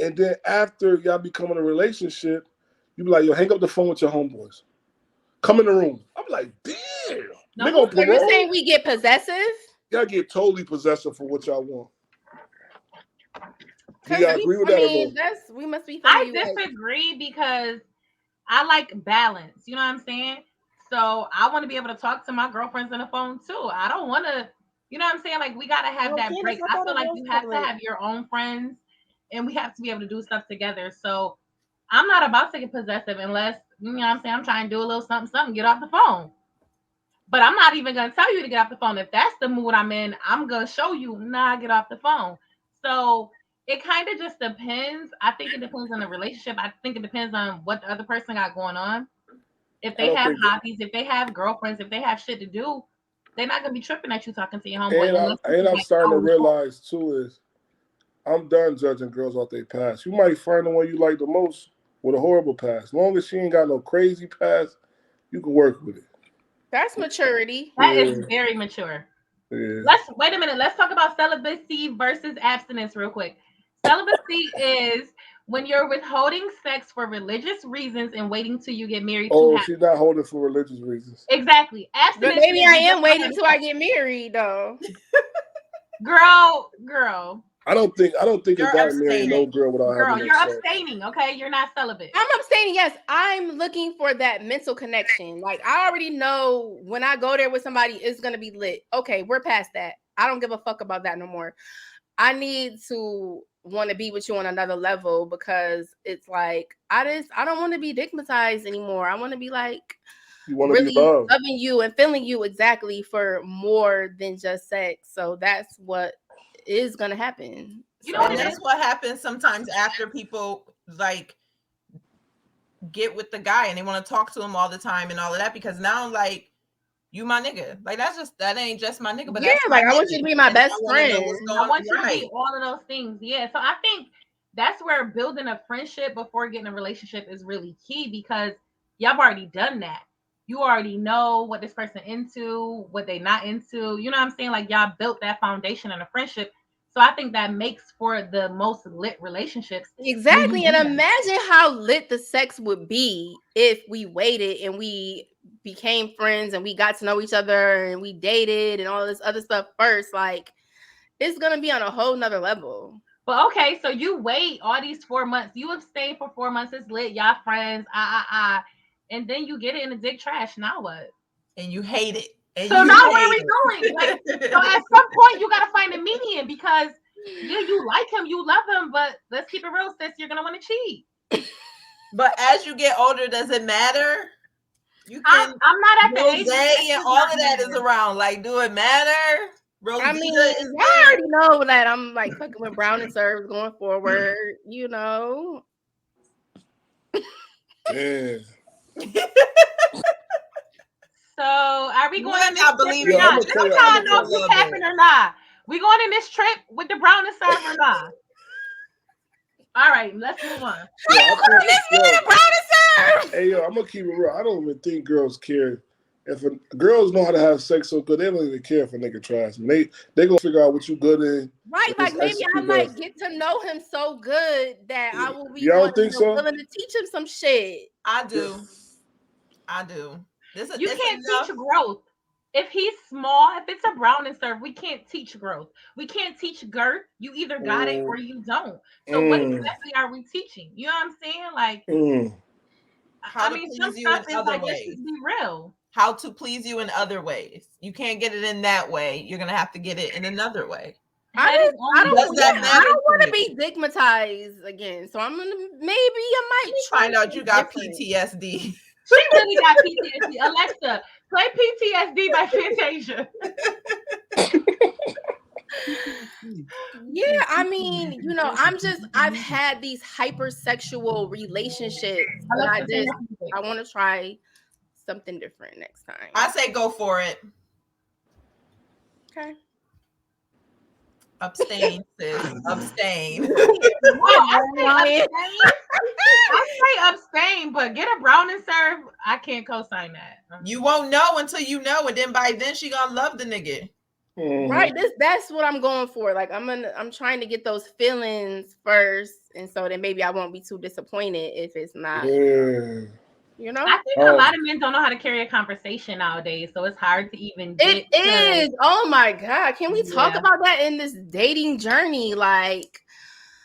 And then after y'all become in a relationship, you be like, yo, hang up the phone with your homeboys. Come in the room. I'm like, damn. No, so you're saying we get possessive? Y'all get totally possessive for what y'all want. Do you agree with that? We must be. I disagree because I like balance. You know what I'm saying? So I want to be able to talk to my girlfriends on the phone too. I don't want to, you know what I'm saying? Like we got to have that break. I feel like you have to have your own friends and we have to be able to do stuff together. So I'm not about to get possessive unless, you know what I'm saying? I'm trying to do a little something, get off the phone. But I'm not even going to tell you to get off the phone. If that's the mood I'm in, I'm going to show you, get off the phone. So it kind of just depends. I think it depends on the relationship. I think it depends on what the other person got going on. If they have hobbies, if they have girlfriends, if they have shit to do, they're not gonna be tripping at you talking to your homeboy. And I'm starting to realize too is I'm done judging girls off their past. You might find the one you like the most with a horrible past. As long as she ain't got no crazy past, you can work with it. That's maturity. That is very mature. Yeah. Wait a minute. Let's talk about celibacy versus abstinence real quick. Celibacy is when you're withholding sex for religious reasons and waiting till you get married. She's not holding for religious reasons. Exactly. Abstinence. But maybe I am waiting till I get married, though. Girl. I don't think a guy marrying no girl without having you're abstaining, okay? You're not celibate. I'm abstaining, yes. I'm looking for that mental connection. Like, I already know when I go there with somebody, it's going to be lit. Okay, we're past that. I don't give a fuck about that no more. I need to want to be with you on another level, because it's like I don't want to be stigmatized anymore. I want to be like really loving you and feeling you exactly for more than just sex. So that's what is gonna happen. You know, and that's what happens sometimes after people like get with the guy and they want to talk to him all the time and all of that, because now like you my nigga, like that ain't just my nigga, but yeah, that's like I nigga. want you to be my best friend. I want you to be all of those things. Yeah, so I think that's where building a friendship before getting a relationship is really key, because y'all have already done that. You already know what this person into, what they not into. You know what I'm saying? Like y'all built that foundation in a friendship. So I think that makes for the most lit relationships. Exactly. And imagine how lit the sex would be if we waited and we became friends and we got to know each other and we dated and all this other stuff first. Like, it's gonna be on a whole nother level. But okay, so you wait all these 4 months. You abstain for 4 months. It's lit. Y'all friends. And then you get it in the dick trash. Now what? And you hate it. And so now what are we doing? Like, so at some point you gotta find a median, because yeah, you like him, you love him, but let's keep it real, sis. You're gonna want to cheat. But as you get older, does it matter? You can. I'm not at the age. And all of that is around. Like, do it matter? Rosita, I mean, I already know that I'm like fucking with Brown and Serves going forward. You know. Yeah. So are we going to this trip or not? This is how I know if you capping or not. We going in this trip with the Brown and Serve or not? All right, let's move on. How you calling this nigga Brown and Serve? Hey, yo, I'm gonna keep it real. I don't even think girls care. If girls know how to have sex so good, they don't even care if a nigga tries them. They gonna figure out what you good in. Right, like maybe I might get to know him so good that I will be willing to teach him some shit. I do. You can't teach growth. If he's small, if it's a Brown and Serve, we can't teach growth. We can't teach girth. You either got it or you don't. So what exactly are we teaching? You know what I'm saying? Like, I mean, some stuff is like, let's just be real. How to please you in other ways. You can't get it in that way. You're gonna have to get it in another way. I don't want to be stigmatized again. So I'm gonna I might find out you got PTSD. She really got PTSD. Alexa, play PTSD by Fantasia. Yeah, I mean, you know, I've had these hypersexual relationships. I want to try something different next time. I say go for it. Okay. Abstain, sis. Abstain. I say abstain, but get a Brown and Serve. I can't co-sign that. You won't know until you know, and then by then she gonna love the nigga. Right. That's what I'm going for. Like I'm trying to get those feelings first, and so then maybe I won't be too disappointed if it's not. You know, I think a lot of men don't know how to carry a conversation nowadays, so it's hard to even get. It is. Oh my God. Can we talk about that in this dating journey? Like,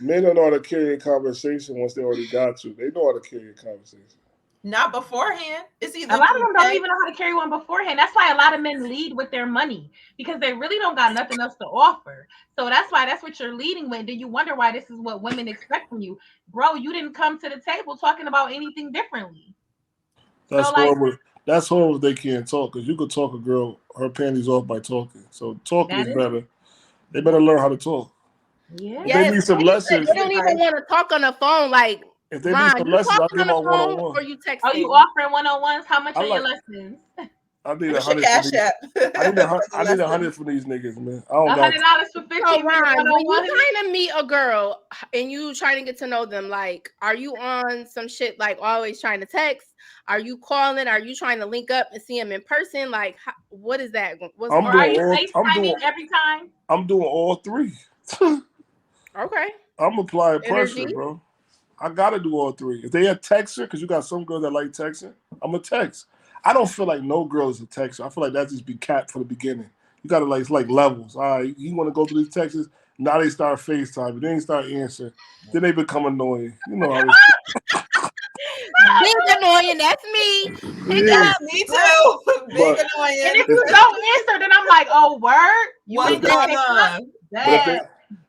men don't know how to carry a conversation once they already got you. They know how to carry a conversation. Not beforehand. It's either a lot of them don't even know how to carry one beforehand. That's why a lot of men lead with their money, because they really don't got nothing else to offer. So that's what you're leading with. Then you wonder why this is what women expect from you. Bro, you didn't come to the table talking about anything differently. That's horrible. That's horrible if they can't talk, because you could talk a girl her panties off by talking. So talking is better. They better learn how to talk. Yeah. They need some lessons. They don't even want to talk on the phone. Like, if they need some lessons, I'll give them one-on-one. Or you texting? Oh, you offering one-on-ones? How much are your lessons? I need $100. I need $100 for these niggas, man. I don't got $100 for 15. So, Ron, when you trying to meet a girl and you trying to get to know them, like, are you on some shit like always trying to text? Are you calling? Are you trying to link up and see them in person? Like, what is that? Are you FaceTiming every time? I'm doing all three. Okay. I'm applying pressure, bro. I gotta do all three. If they a texter, because you got some girls that like texting, I'm a text. I don't feel like no girl is a texter. I feel like that just be capped for the beginning. You gotta it's like levels. All right, you want to go through these texts. Now they start FaceTime. Then they start answering. Then they become annoying. You know how Big annoying. That's me. Me too. Big annoying. And if you don't answer, then I'm like, oh, word? What's going on?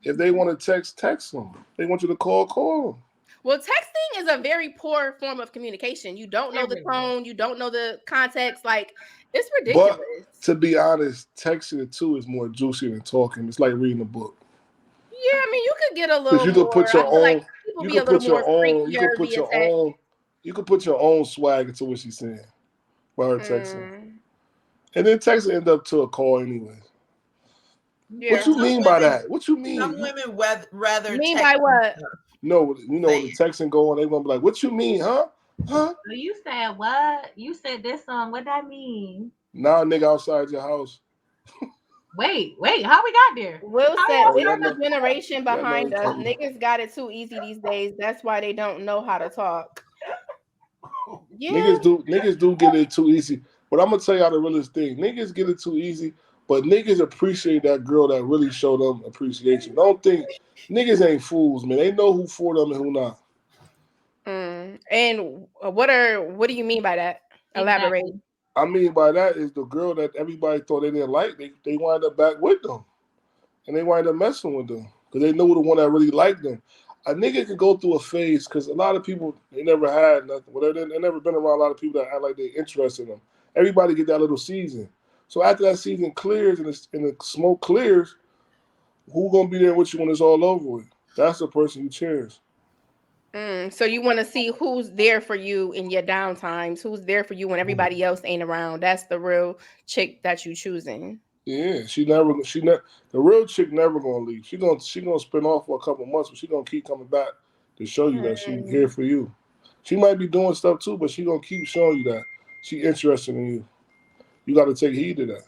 If they want to text them. They want you to call them. Well, texting is a very poor form of communication. You don't know the tone. You don't know the context. Like, it's ridiculous. But to be honest, texting too is more juicy than talking. It's like reading a book. Yeah, I mean, you could get a little you more. Could put your own. Like you could put your own. You could put your own. You could put your own swag into what she's saying by her texting, and then texting end up to a call anyway. Yeah. What you mean by that? What you mean? Some women rather mean by what? No, you know when the texting go on, they gonna be like, "What you mean, huh? Huh?" You said what? You said this song. What that mean? Nah, nigga, outside your house. Wait, how we got there? Will said it's the generation behind us. Niggas got it too easy these days. That's why they don't know how to talk. Yeah. Niggas do get it too easy. But I'm gonna tell y'all the realest thing. Niggas get it too easy, but niggas appreciate that girl that really showed them appreciation. Don't think niggas ain't fools, man. They know who for them and who not. And what do you mean by that? Elaborate. Exactly. I mean by that is the girl that everybody thought they didn't like. They wind up back with them, and they wind up messing with them because they know the one that really liked them. A nigga can go through a phase because a lot of people, they never had nothing. Well, they never been around a lot of people that act like they're interested in them. Everybody get that little season. So after that season clears and the smoke clears, who gonna be there with you when it's all over with? That's the person you cherish. So you want to see who's there for you in your down times, who's there for you when everybody else ain't around. That's the real chick that you choosing. Yeah, the real chick never gonna leave. She gonna spin off for a couple months, but she gonna keep coming back to show you that she's here for you. She might be doing stuff too, but she gonna keep showing you that she interested in you. You got to take heed of that.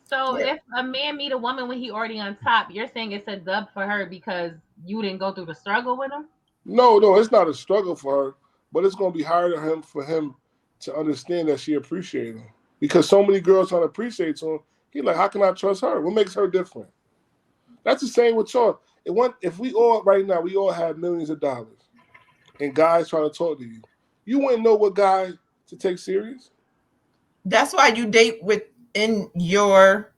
So if a man meet a woman when he already on top, you're saying it's a dub for her because you didn't go through the struggle with him? No, it's not a struggle for her, but it's gonna be harder for him to understand that she appreciates him because so many girls don't appreciate him. He's like, how can I trust her? What makes her different? That's the same with y'all. If we all right now, we all have millions of dollars, and guys trying to talk to you, you wouldn't know what guy to take serious. That's why you date within your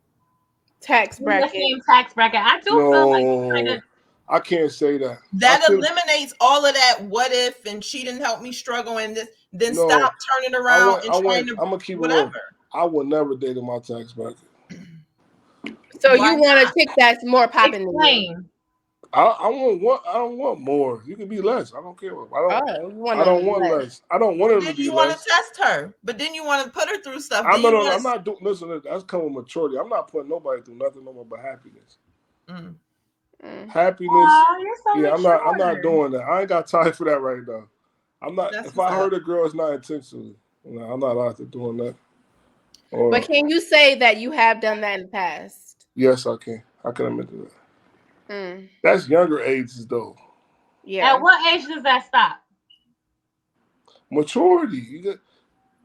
tax bracket. The same tax bracket. I do feel like I can't say that. That eliminates all of that. What if and she didn't help me struggle and then stop turning around and trying to. I'm gonna keep whatever. It I would never date in my tax bracket. So you want a chick that's more popping than you? I don't want more. You can be less. I don't care. I don't want less. I don't want her to be less. You want to test her, but then you want to put her through stuff. I'm not doing. Listen, that's coming with maturity. I'm not putting nobody through nothing no more but happiness. Happiness. I'm not doing that. I ain't got time for that right now. I'm not. If I hurt a girl, it's not intentionally. I'm not out there doing that. But can you say that you have done that in the past? Yes, I can. I can admit to that. That's younger ages, though. Yeah. At what age does that stop? Maturity. You get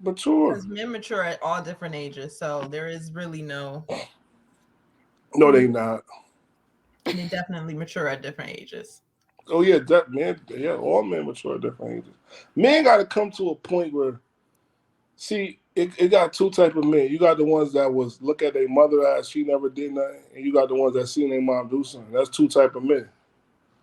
mature. Because men mature at all different ages, so there is really no. No, they not. They definitely mature at different ages. Oh yeah, all men mature at different ages. Men got to come to a point where, see, it got two type of men. You got the ones that was look at their mother as she never did nothing, and you got the ones that seen their mom do something. That's two type of men.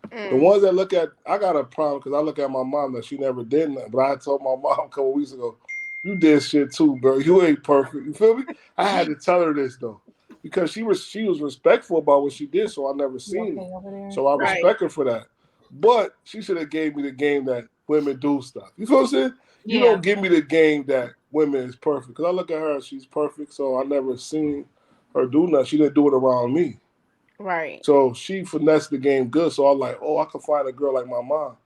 The ones that look at, I got a problem because I look at my mom that she never did nothing. But I told my mom a couple weeks ago, you did shit too, bro. You ain't perfect. You feel me? I had to tell her this though. Because she was respectful about what she did, so I never seen it. So I respect her for that. But she should have gave me the game that women do stuff. You feel what I'm saying? Yeah. You don't give me the game that women is perfect. Because I look at her, she's perfect, so I never seen her do nothing. She didn't do it around me. Right. So she finessed the game good. So I'm like, I can find a girl like my mom.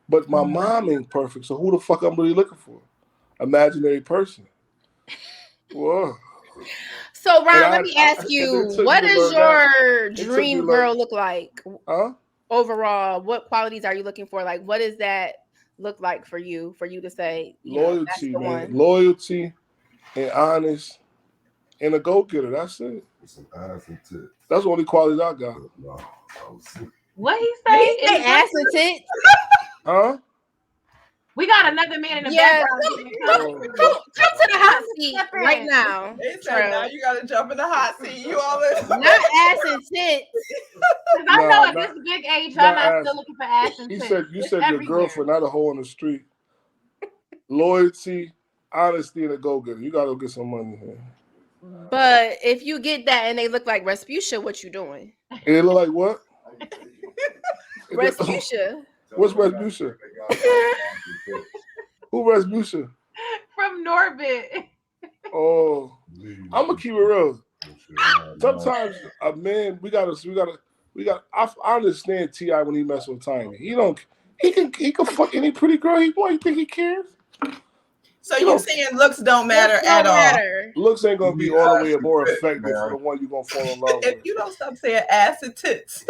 But my mom ain't perfect, so who the fuck I'm really looking for? Imaginary person. Whoa. So, Ron, let me ask you, what does your dream girl look like? Overall, what qualities are you looking for? Like, what does that look like for you to say, loyalty, man. Loyalty and honest and a go-getter. That's it. Some ass and tits. That's the only qualities I got. What he say? Ass and tits? We got another man in the background. Come to the house seat right now. They said now you gotta jump in the hot seat. You all in. Not ass and tits. Because I know at this big age, I'm not still looking for ass and tits. You said your girlfriend, not a hole in the street. Loyalty, honesty, and a go-getter. You gotta go get some money here. But if you get that and they look like Rasputia, what you doing? It look like what? Rasputia. What's Rasputia? Who Rasputia? From Norbit. Oh, I'm gonna keep it real. Sometimes a man, we gotta. I understand T.I. when he mess with Tiny. He can fuck any pretty girl he want. You think he cares? So you're saying looks don't matter at all? Looks ain't gonna be all the way more effective for the one you gonna fall in love with. If you don't stop saying ass and tits.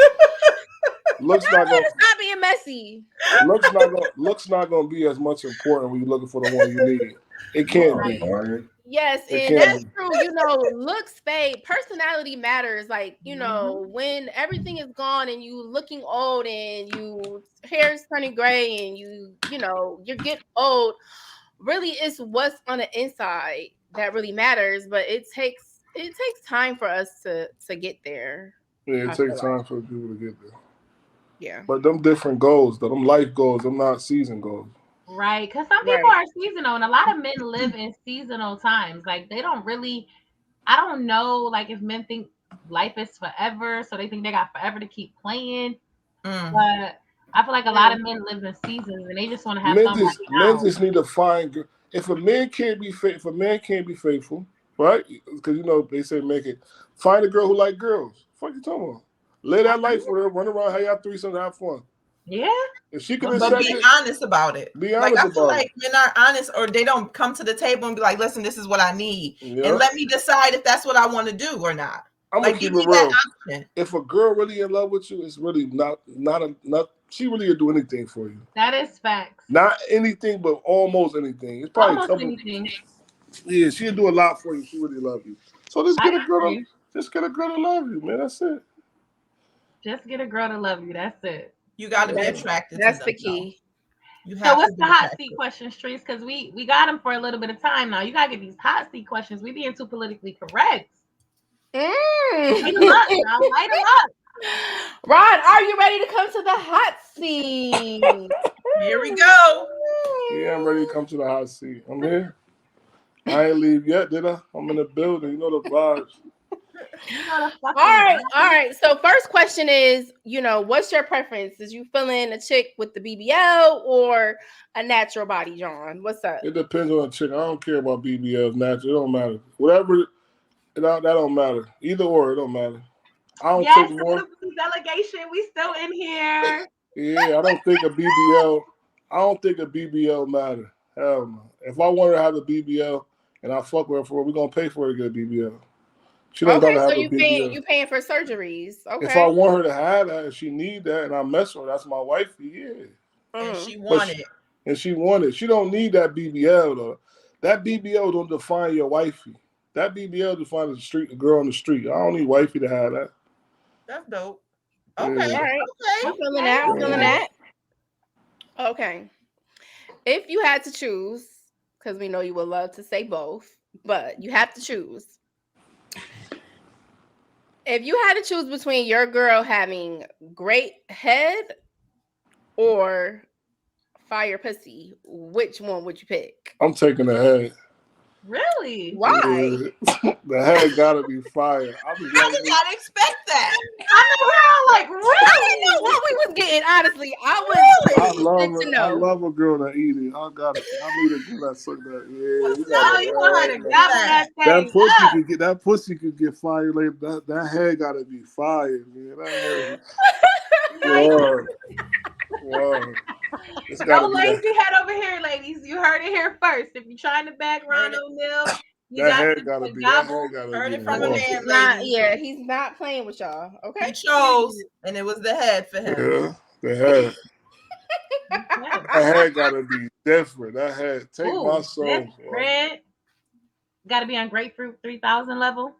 Looks not gonna stop being messy. Looks not gonna be as much important when you're looking for the one you need. It can't be. Yes, and that's true. You know, looks fade. Personality matters. Like, you know, when everything is gone and you looking old and you hair is turning gray and you get old. Really, it's what's on the inside that really matters. But it takes time for us to get there. Yeah, it takes time for people to get there. Yeah. But them different goals, though, them life goals, them not season goals. Right, because some people are seasonal, and a lot of men live in seasonal times. Like, they don't really, I don't know, like, if men think life is forever, so they think they got forever to keep playing. But I feel like a lot of men live in seasons, and they just want to have fun. Men just need to find, if a man can't be faithful, right? Because, you know, they say find a girl who like girls. What you talking about? Live that life with her, run around, have y'all threesomes, have fun. Yeah. If she can be honest about it. Be honest I feel like men aren't honest, or they don't come to the table and be like, listen, this is what I need. Yep. And let me decide if that's what I want to do or not. I'm like, give me that option. If a girl really in love with you, it's really not she really will do anything for you. That is facts. Not anything, but almost anything. It's probably anything. Yeah, she'll do a lot for you. She really love you. So just get a girl to love you, man. That's it. Just get a girl to love you. That's it. You got to be attracted. That's the key. So what's the hot seat questions, Trees? Because we got them for a little bit of time now. You got to get these hot seat questions. We being too politically correct. Light them up. Rod, are you ready to come to the hot seat? Here we go. Yeah, I'm ready to come to the hot seat. I'm here. I ain't leave yet, did I? I'm in the building. You know the vibes. All right. So first question is, what's your preference? Is you feeling a chick with the BBL or a natural body, John? What's up? It depends on the chick. I don't care about BBLs, natural. It don't matter. Whatever, that don't matter. Either or, it don't matter. I don't take more. Delegation, we still in here. Yeah, I don't think a BBL matter. Hell no. If I want her to have a BBL and I fuck with her for it, we're gonna pay for her to get a BBL. She don't gotta have a BBL. You paying for surgeries. Okay. If I want her to have that and she need that and I mess with her, that's my wifey, yeah. And she want it. And she want it. She don't need that BBL though. That BBL don't define your wifey. That BBL defines the girl on the street. I don't need wifey to have that. That's dope. Okay. Yeah. All right. Okay. I'm feeling that. Okay. If you had to choose, because we know you would love to say both, but you have to choose. If you had to choose between your girl having great head or fire pussy, which one would you pick? I'm taking the head. Really? Why? The head gotta be fire. I did not expect that. I know, really? I didn't know what we was getting. Honestly, I love a girl that eat it. I need a girl that suck that. Yeah, you want her to gobble that that pussy could get fire later. That head gotta be fire, man. That head. Wow. No lazy head over here, ladies. You heard it here first. If you're trying to back Ron O'Neal, that head gotta be. Heard it from a man. He's not playing with y'all. Okay. He chose, and it was the head for him. Yeah, the head. That head gotta be different. That head, take my soul. Red. Got to be on Grapefruit 3000 level.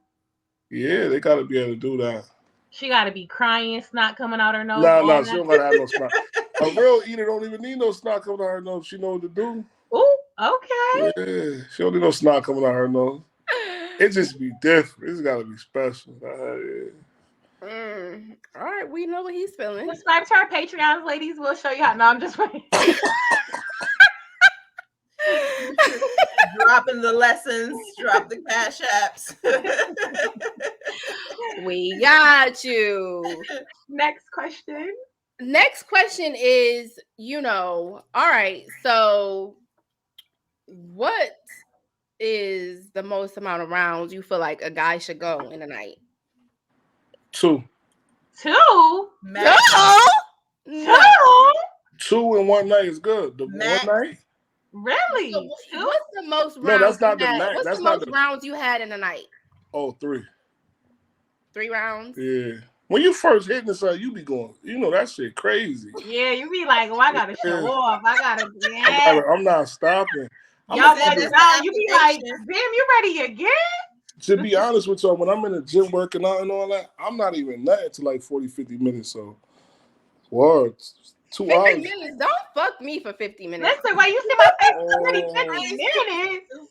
Yeah, they gotta be able to do that. She got to be crying, snot coming out her nose. She don't gotta have no snot. A real eater don't even need no snot coming out her nose. She know what to do. Ooh. Okay. Yeah, she don't need no snot coming out her nose. It just be different. It's got to be special. All right, we know what he's feeling. Subscribe to our Patreons, ladies. We'll show you how. No, I'm just waiting. Dropping the lessons, drop the cash apps. We got you. Next question. Next question is, all right, so what is the most amount of rounds you feel like a guy should go in a night? 2. 2? No. 2 in one night is good. One night? Really? So what's the most rounds? No, that's not the night. What's that's the not most rounds you had in a night? Oh, 3. 3 rounds? Yeah. When you first hitting this, you be going, that shit crazy. Yeah, you be like, I gotta show off. I gotta. I'm not stopping. Y'all you be like, damn, you ready again? To be honest with y'all, when I'm in the gym working out and all that, I'm not even nutting to like 40, 50 minutes. So, 2 hours. 50 minutes. Don't fuck me for 50 minutes. Listen, wait, you see my face?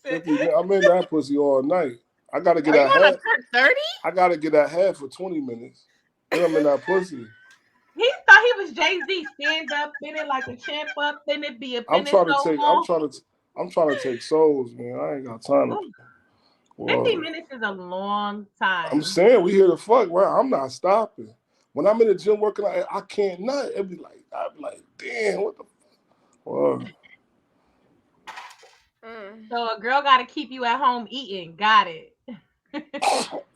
50 minutes. I'm in that pussy all night. I gotta get that half. 30? I gotta get that half for 20 minutes. Then I'm in that pussy. He thought he was Jay-Z. Stand up in it like a champ up in it. Be a I'm trying to take souls, man. I ain't got time to. 50 minutes is a long time. I'm saying we here to fuck, right? I'm not stopping. When I'm in the gym working out, I can't nut. I'd be like, damn, what the fuck? So a girl got to keep you at home eating. Got it.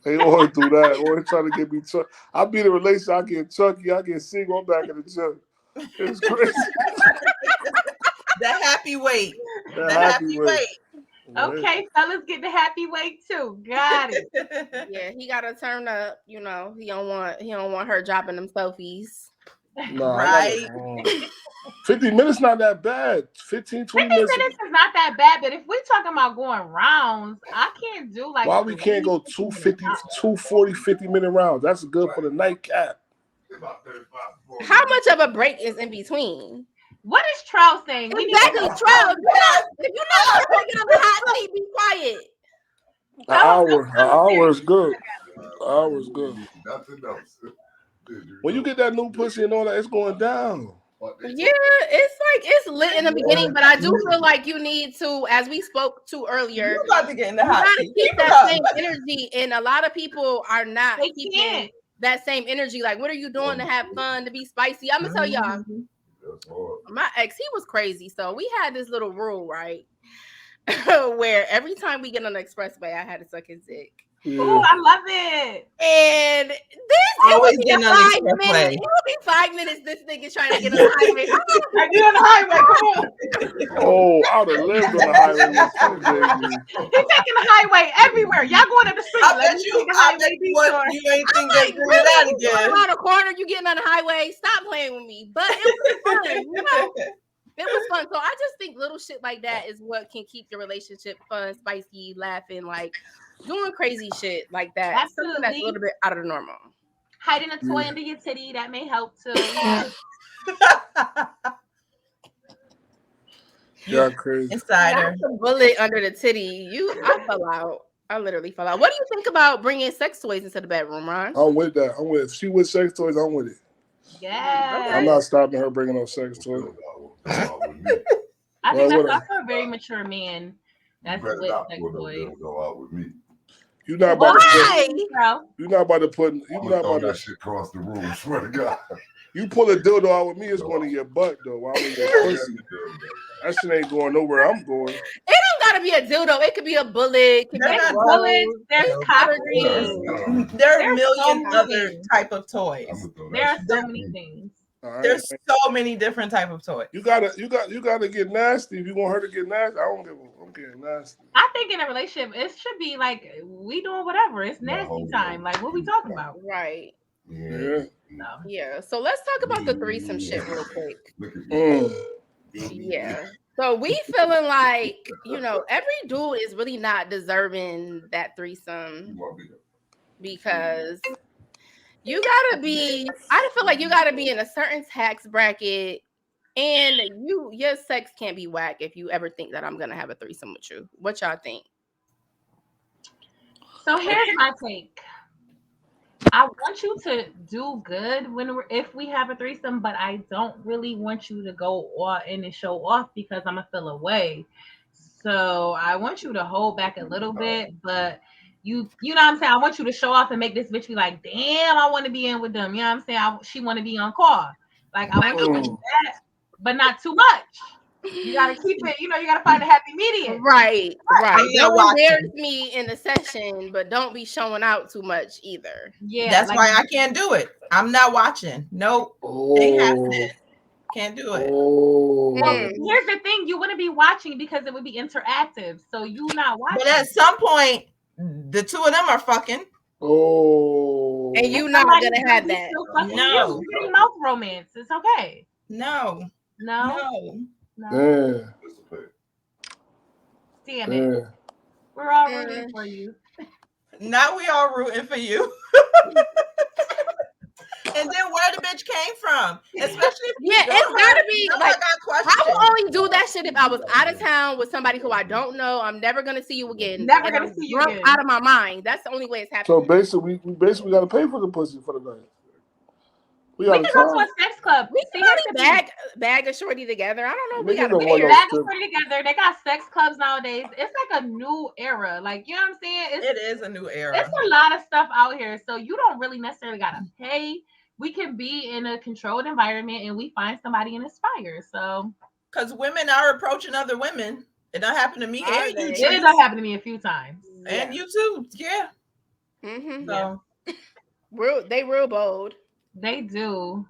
They always do that. Always trying to get me chucky. I be in a relationship, I get chucky, I get single, I'm back in the gym. It's crazy. The happy weight. The happy weight. Okay, fellas, get the happy weight too. Got it. Yeah, he gotta turn up. He don't want her dropping them selfies. No, right. 50 minutes not that bad. 15, 20 minutes. 50 minutes is not that bad, but if we're talking about going rounds, I can't do like. Why we can't go 40, 50 minute rounds? That's good for the nightcap. How much of a break is in between? What is Trout saying? Exactly, Trout. If you're not taking on the hot seat, be quiet. An hour is good. An hour is good. When you get that new pussy and all that, it's going down. Yeah, it's lit in the beginning, but I do feel like you need to, as we spoke to earlier, you're about to get in the hot seat. Keep that same energy, and a lot of people are not keeping that same energy. Like, what are you doing to have fun, to be spicy? I'm gonna tell y'all, my ex, he was crazy. So we had this little rule, right, where every time we get on the expressway, I had to suck his dick. Yeah. Oh, I love it. And it would be 5 minutes. This nigga trying to get on the highway. I get on the highway. Come on. Oh, I would have lived on the highway. He's taking the highway everywhere. Y'all going up the street. I bet you ain't think they're doing that again. Around the corner, you getting on the highway. Stop playing with me. But it was fun, It was fun. So I just think little shit like that is what can keep your relationship fun, spicy, laughing, like doing crazy shit like that. Absolutely. Something that's a little bit out of the normal. Hiding a toy under your titty, that may help too. You're crazy. Insider. That's a bullet under the titty. I fell out. I literally fell out. What do you think about bringing sex toys into the bedroom, Ron? I'm with that. If she with sex toys, I'm with it. Yeah. I'm not stopping her bringing no sex toys. I think that's also a very mature man. That's with sex toys. Go out with me. You're not about to put. You're not about that shit across the room. I swear to God. You pull a dildo out with me, it's going in your butt though. While I'm in your pussy. That shit ain't going nowhere. I'm going. It don't gotta be a dildo. It could be a bullet. There's bullets. There's cock rings. There are million other type of toys. There are so many things. There's so many different type of toys. You gotta get nasty. If you want her to get nasty, I'm getting nasty. I think in a relationship, it should be like we doing whatever. It's nasty time. Like what we talking about? Right. Yeah. Yeah. So let's talk about the threesome shit real quick. Yeah. So we feeling like, every dude is really not deserving that threesome because I feel like you gotta be in a certain tax bracket And your sex can't be whack if you ever think that I'm gonna have a threesome with you. What y'all think? So here's my take. I want you to do good if we have a threesome, but I don't really want you to go all in and show off because I'm gonna feel away. So I want you to hold back a little bit, but you know what I'm saying? I want you to show off and make this bitch be like, damn, I want to be in with them. You know what I'm saying? She want to be on call. Like I want you to do that, but not too much. You gotta keep it, you gotta find a happy medium. Right. Don't embarrass me in the session, but don't be showing out too much either. Yeah. That's why I can't do it. I'm not watching. Nope. Ain't happening. Can't do it. Well, here's the thing: you wouldn't be watching because it would be interactive. So you not watching. But at some point, the two of them are fucking. And you not gonna have that. No. You're getting mouth romance. It's okay. No. Yeah. Damn it. We're all rooting for you. Now we all rooting for you. And then where the bitch came from, especially if it's gotta be like I would only do that shit if I was out of town with somebody who I don't know. I'm never gonna see you again. Never gonna see you again. Out of my mind. That's the only way it's happening. So basically, we gotta pay for the pussy for the night. We can go to a sex club. We can bag a shorty together. I don't know. We gotta bag a shorty together. They got sex clubs nowadays. It's like a new era. Like, you know what I'm saying? It is a new era. It's a lot of stuff out here. So you don't really necessarily gotta pay. We can be in a controlled environment and we find somebody and inspire. So, because women are approaching other women. It done happened to me. And you it done happened to me a few times. And you too. Yeah. So they real bold. They do.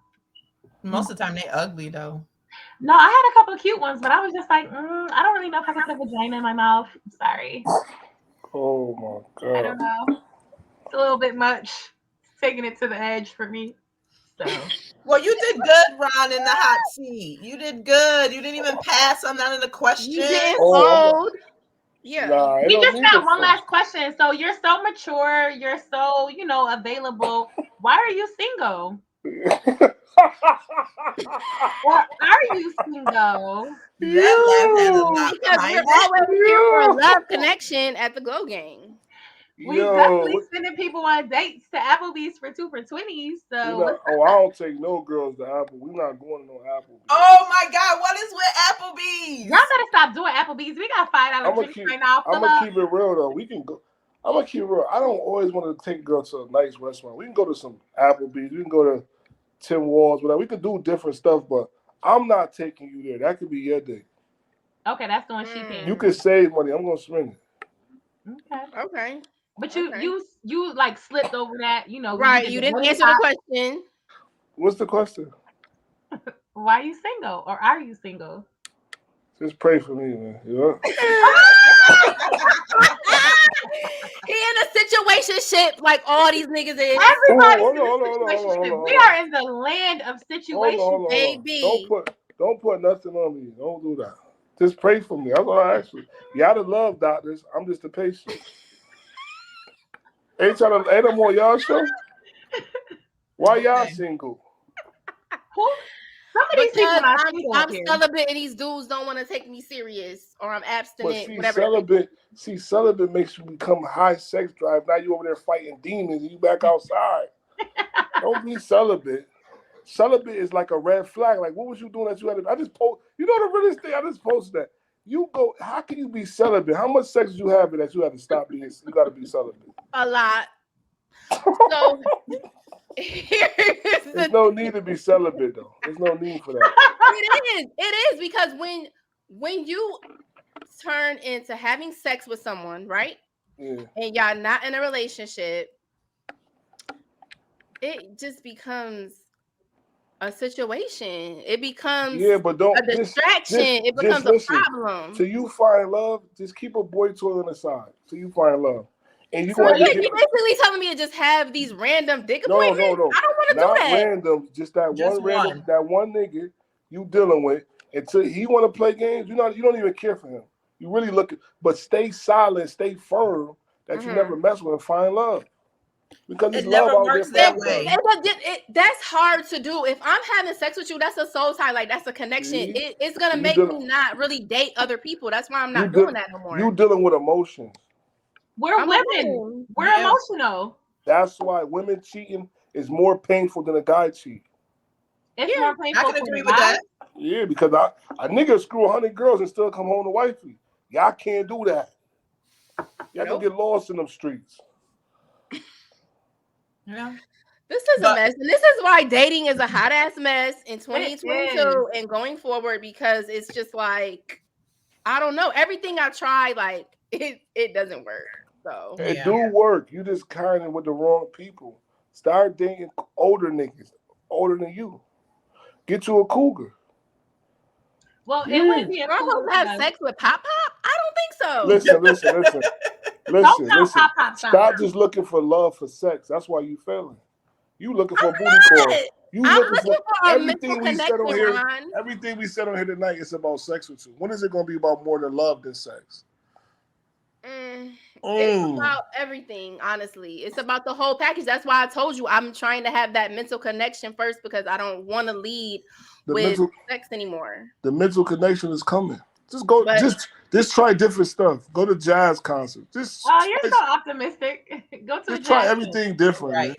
Most of the time they ugly though. No, I had a couple of cute ones, but I was just like, I don't really know if I can put vagina in my mouth. I'm sorry. Oh my God. I don't know. It's a little bit much. It's taking it to the edge for me. So. Well, you did good, Ron, in the hot seat. You did good. You didn't even pass on none of the questions. You didn't fold. Yeah. We just got one last question. So you're so mature. You're so, available. Why are you single? Or are you single? Because we're always here for a love connection at the Glow Gang. We definitely sending people on dates to Applebee's for 2 for $20. So I don't take no girls to Apple. We're not going to no Applebee's. Oh my God, what is with Applebee's? Y'all better stop doing Applebee's. We got $5 drinks right now. I'm gonna keep it real though. We can go. I'm gonna keep it real. I don't always want to take a girl to a nice restaurant. We can go to some Applebee's. We can go to Tim Walls, whatever. We can do different stuff, but I'm not taking you there. That could be your day. Okay, that's the one she paying. You can save money. I'm gonna spend it. Okay. But you like slipped over that, Right. You didn't answer the question. What's the question? Why are you single? Or are you single? Just pray for me, man. You know? He in a situationship like all these niggas is. Everybody's in a situationship. We are in the land of situations, baby. Don't put nothing on me. Don't do that. Just pray for me. That's all I ask you. Y'all the love doctors. I'm just the patient. Ain't them on y'all show? Why y'all single? I'm celibate and these dudes don't want to take me serious, or I'm abstinent. Celibate makes you become high sex drive. Now you over there fighting demons and you back outside. Don't be celibate. Celibate is like a red flag. Like, what was you doing that you had to? I just post. You know the realest thing? I just posted that. You go. How can you be celibate? How much sex did you have that you had to stop being? You got to be celibate. A lot. So there's no need to be celibate though. There's no need for that. It is because when you turn into having sex with someone, right? Yeah. And y'all not in a relationship, it just becomes a situation. It becomes a distraction. It becomes a problem. So you find love, just keep a boy toy on the side. So you find love. And you you basically telling me to just have these random dick appointments? No. I don't want to do that. Not random, just that one nigga you dealing with until he want to play games. You don't even care for him. You really but stay silent, stay firm that you never mess with and find love. Because it never works that way. That's hard to do. If I'm having sex with you, that's a soul tie. Like that's a connection. It's gonna make me not really date other people. That's why I'm not doing that no more. You dealing with emotions. We're women. We're emotional. That's why women cheating is more painful than a guy cheating. It's more painful. I can agree with that. Yeah, because a nigga screw 100 girls and still come home to wifey. Y'all can't do that. Y'all gonna get lost in them streets. Yeah. This is a mess. And this is why dating is a hot ass mess in 2022 and going forward, because it's just like, I don't know. Everything I try, like it doesn't work. So it do work. You just kind of with the wrong people. Start dating older niggas, older than you. Get you a cougar. Well, it wouldn't be a cougar to have sex with Pop Pop. I don't think so. Listen. Stop just looking for love for sex. That's why you failing. You looking for a booty call. I'm looking for everything we said on here. Everything we said on here tonight is about sex with you. When is it going to be about more than love than sex? It's about everything, honestly. It's about the whole package. That's why I told you I'm trying to have that mental connection first, because I don't want to lead with sex anymore. The mental connection is coming. Just go. Just try different stuff. Go to jazz concerts. You're so optimistic. Go to just try everything different, man.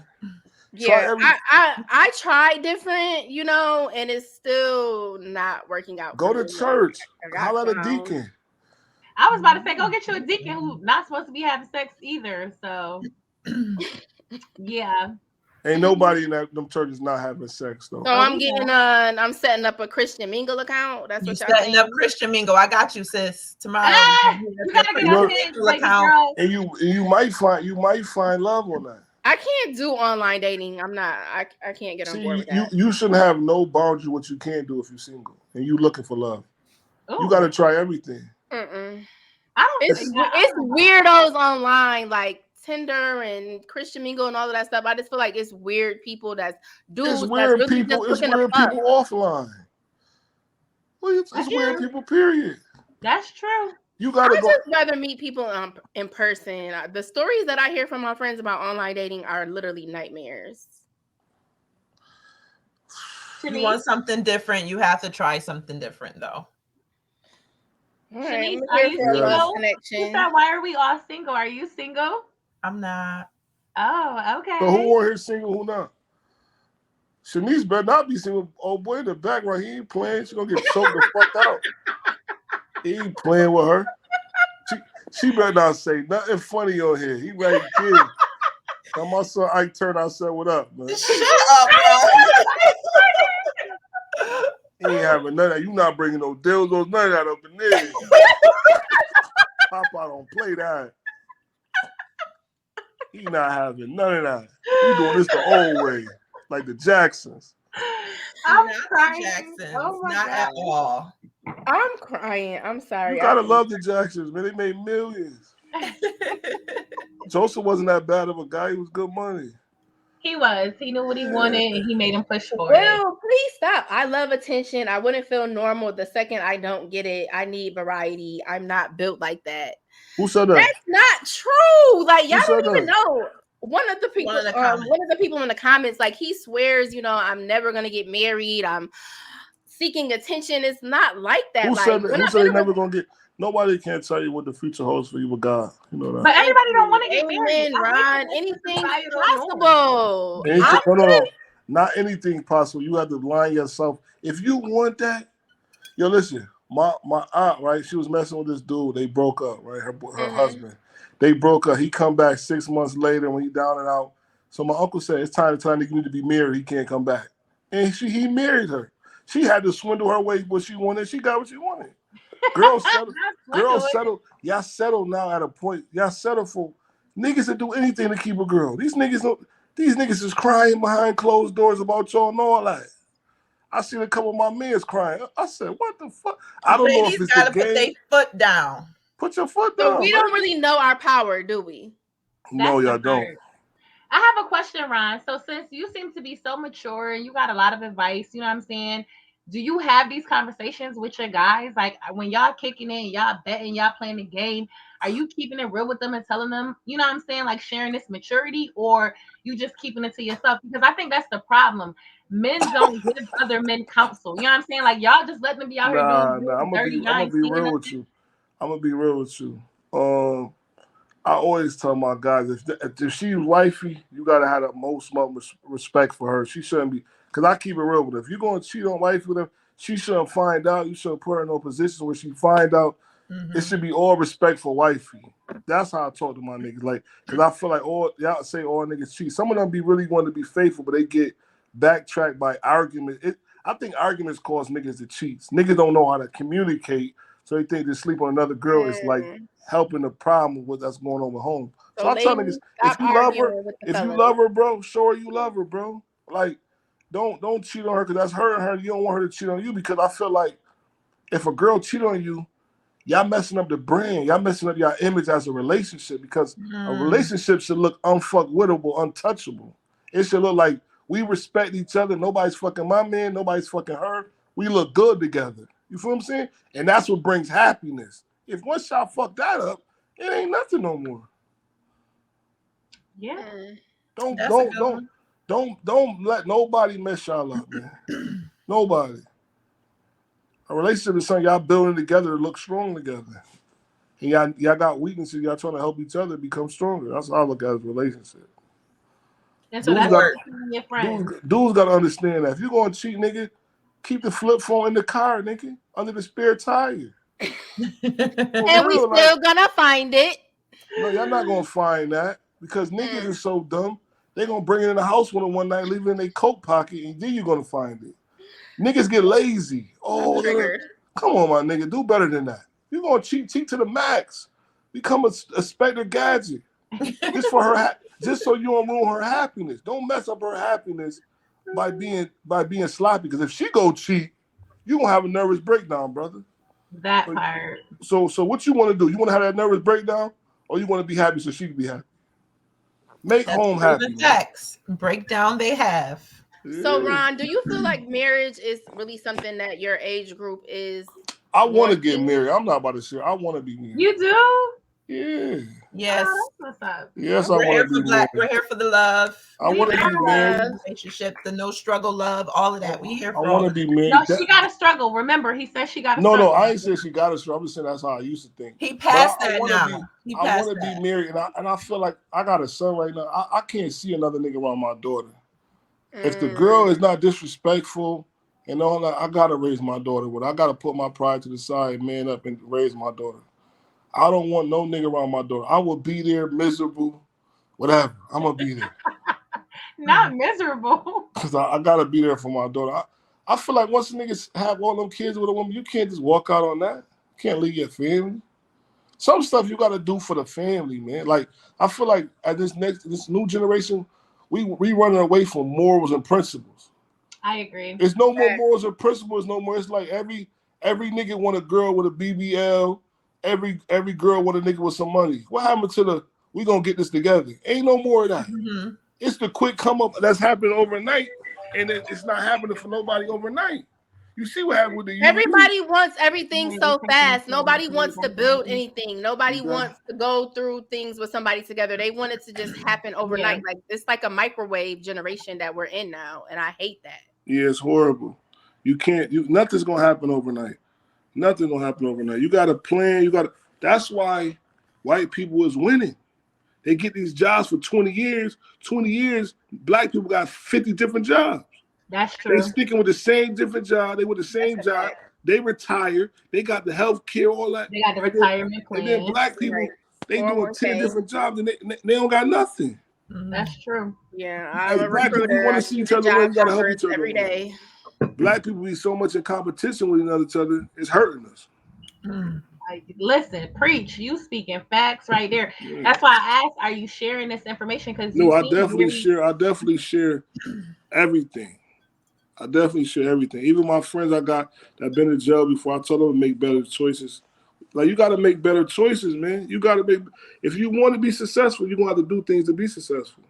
Yeah, I tried different, and it's still not working out. Go to church. Holler at a deacon. I was about to say, go get you a deacon who's not supposed to be having sex either. So, yeah. Ain't nobody in them churches not having sex though. So I'm setting up a Christian Mingle account. That's what you're setting up. Christian Mingle. I got you, sis. Tomorrow. You gotta get on his account. And you might find love on that. I can't do online dating. I can't get on board with that. You shouldn't have no boundary what you can't do if you're single and you looking for love. Ooh. You got to try everything. It's weirdos online like Tinder and Christian Mingle and all of that stuff. I just feel like it's weird people that's dudes. It's weird that's really people. It's weird people offline. Well, it's weird people. Period. That's true. I just rather meet people in person. The stories that I hear from my friends about online dating are literally nightmares. You want something different, you have to try something different, though. All right, are you single? Why are we all single? Are you single? I'm not. Oh, okay. So who on here single, who not? Shanice better not be single. Old boy in the background, he ain't playing. She gonna get choked the fuck out. He ain't playing with her. She better not say nothing funny on here. He right kid. Now my son Ike turned out said, "What up, man?" Shut up, bro. He ain't having none of that. You not bringing no dildos, none of that up in there. Papa don't play that. He not having none of that. We doing this the old way, like the Jacksons. I'm crying. Jacksons. Not at all. I'm crying. I'm sorry. You gotta love the Jacksons, man. They made millions. Joseph wasn't that bad of a guy. He was good money. He was. He knew what he wanted, and he made him push for it. Well, please stop. I love attention. I wouldn't feel normal the second I don't get it. I need variety. I'm not built like that. Who said that? That's not true. Like, y'all don't even know. One of the people in the comments, like, he swears, I'm never gonna get married. I'm seeking attention. It's not like that. Who said that? Who said they're never gonna get? Nobody can tell you what the future holds for you with God. You know that. But everybody don't want to get married. Ron, anything possible. No. Not anything possible. You have to line yourself. If you want that, listen. My aunt, right? She was messing with this dude. They broke up, right? Her husband. They broke up. He come back 6 months later when he down and out. So my uncle said, it's time you need to be married. He can't come back. And he married her. She had to swindle her way what she wanted. She got what she wanted. Girls settle. Y'all settle now at a point. Y'all settle for niggas that do anything to keep a girl. These niggas is crying behind closed doors about y'all and all that. I seen a couple of my men crying. I said, what the fuck? I don't know if it's the game. Put their foot down. Put your foot down. So we don't really know our power, do we? No, y'all don't. I have a question, Ron. So since you seem to be so mature and you got a lot of advice, you know what I'm saying? Do you have these conversations with your guys? Like when y'all kicking in, y'all betting, y'all playing the game, are you keeping it real with them and telling them, you know what I'm saying, like sharing this maturity, or you just keeping it to yourself? Because I think that's the problem. Men don't give other men counsel. You know what I'm saying? Like y'all just let them be out here doing dirty I'm gonna nine, be singing real up. with you. I'm gonna be real with you. I always tell my guys if she's wifey, you gotta have the most respect for her. She shouldn't be, because I keep it real with her. If you're gonna cheat on wifey with her, she shouldn't find out. You shouldn't put her in no position where she find out. It should be all respect for wifey. That's how I talk to my niggas. Like, because I feel like y'all say all niggas cheat. Some of them be really wanting to be faithful, but they get backtracked by argument. I think arguments cause niggas to cheat. Niggas don't know how to communicate, so they think to sleep on another girl is like helping the problem with what's going on at home. So I tell niggas, if you love her, bro, show her you love her, bro. Like, don't cheat on her because that's hurting her. You don't want her to cheat on you, because I feel like if a girl cheat on you, y'all messing up the brand. Y'all messing up your image as a relationship, because a relationship should look unfuckwittable, untouchable. It should look like we respect each other. Nobody's fucking my man. Nobody's fucking her. We look good together. You feel what I'm saying? And that's what brings happiness. If once y'all fuck that up, it ain't nothing no more. Yeah. Don't let nobody mess y'all up, man. Nobody. A relationship is something y'all building together to look strong together. And y'all got weaknesses. Y'all trying to help each other become stronger. That's how I look at a relationship. And so that's your friend. Dudes got to understand that. If you're going to cheat, nigga, keep the flip phone in the car, nigga, under the spare tire. And we still gonna find it. No, y'all not gonna find that, because niggas are so dumb. They gonna bring it in the house with them one night, leave it in their coat pocket, and then you're gonna find it. Niggas get lazy. Oh, come on, my nigga, do better than that. You're gonna cheat to the max. Become a Spectre Gadget. Just for her, just so you don't ruin her happiness. Don't mess up her happiness by being sloppy. Because if she go cheat, you gonna have a nervous breakdown, brother. That part. So what you want to do? You want to have that nervous breakdown, or you want to be happy so she can be happy? Make home happy. Facts. Breakdown they have. Yeah. So Ron, do you feel like marriage is really something that your age group is? I want to get married. I'm not about to share. I want to be married. You do? Yeah. Yes. Oh, that's what's up. Yes, I want to be married. We're here for the love. I want to be married. Relationship, the no struggle love, all of that. We here for I want to be married. No, she got to struggle. Remember, he said she got to struggle. No, I ain't saying she got to struggle. I'm just saying that's how I used to think. He passed that now. I want to be married, and I feel like I got a son right now. I can't see another nigga around my daughter. If the girl is not disrespectful and all that, I got to raise my daughter with. I got to put my pride to the side, man up, and raise my daughter. I don't want no nigga around my daughter. I will be there miserable, whatever. I'm going to be there. Not miserable. Because I got to be there for my daughter. I feel like once niggas have all them kids with a woman, you can't just walk out on that. You can't leave your family. Some stuff you got to do for the family, man. Like, I feel like at this new generation, we running away from morals and principles. I agree. There's no more morals or principles no more. It's like every nigga want a girl with a BBL. Every girl want a nigga with some money. What happened to we gonna get this together? Ain't no more of that. Mm-hmm. It's the quick come up that's happening overnight, and it's not happening for nobody overnight. You see what happened with the Everybody wants everything so fast. Nobody wants to build anything. Nobody wants to go through things with somebody together. They want it to just happen overnight. Yeah. Like it's like a microwave generation that we're in now, and I hate that. Yeah, it's horrible. Nothing's gonna happen overnight. Nothing gonna happen overnight. You got to plan. That's why white people is winning. They get these jobs for 20 years. 20 years, black people got 50 different jobs. That's true. They sticking with the same different job. They with the same job. They retire. They got the health care, all that. They got the retirement plan. And then black people, they doing 10 different jobs and they don't got nothing. That's true. Yeah, I'm a black recruiter. People want to see each other. We got to help each other every day. Black people be so much in competition with each other. It's hurting us. Listen, preach. You speaking facts right there. Yeah. That's why I asked, are you sharing this information? Because I definitely share. I definitely share everything. I definitely share everything. Even my friends I got that been in jail before, I told them to make better choices. Like, you got to make better choices, man. You got to make. If you want to be successful, you're gonna have to do things to be successful.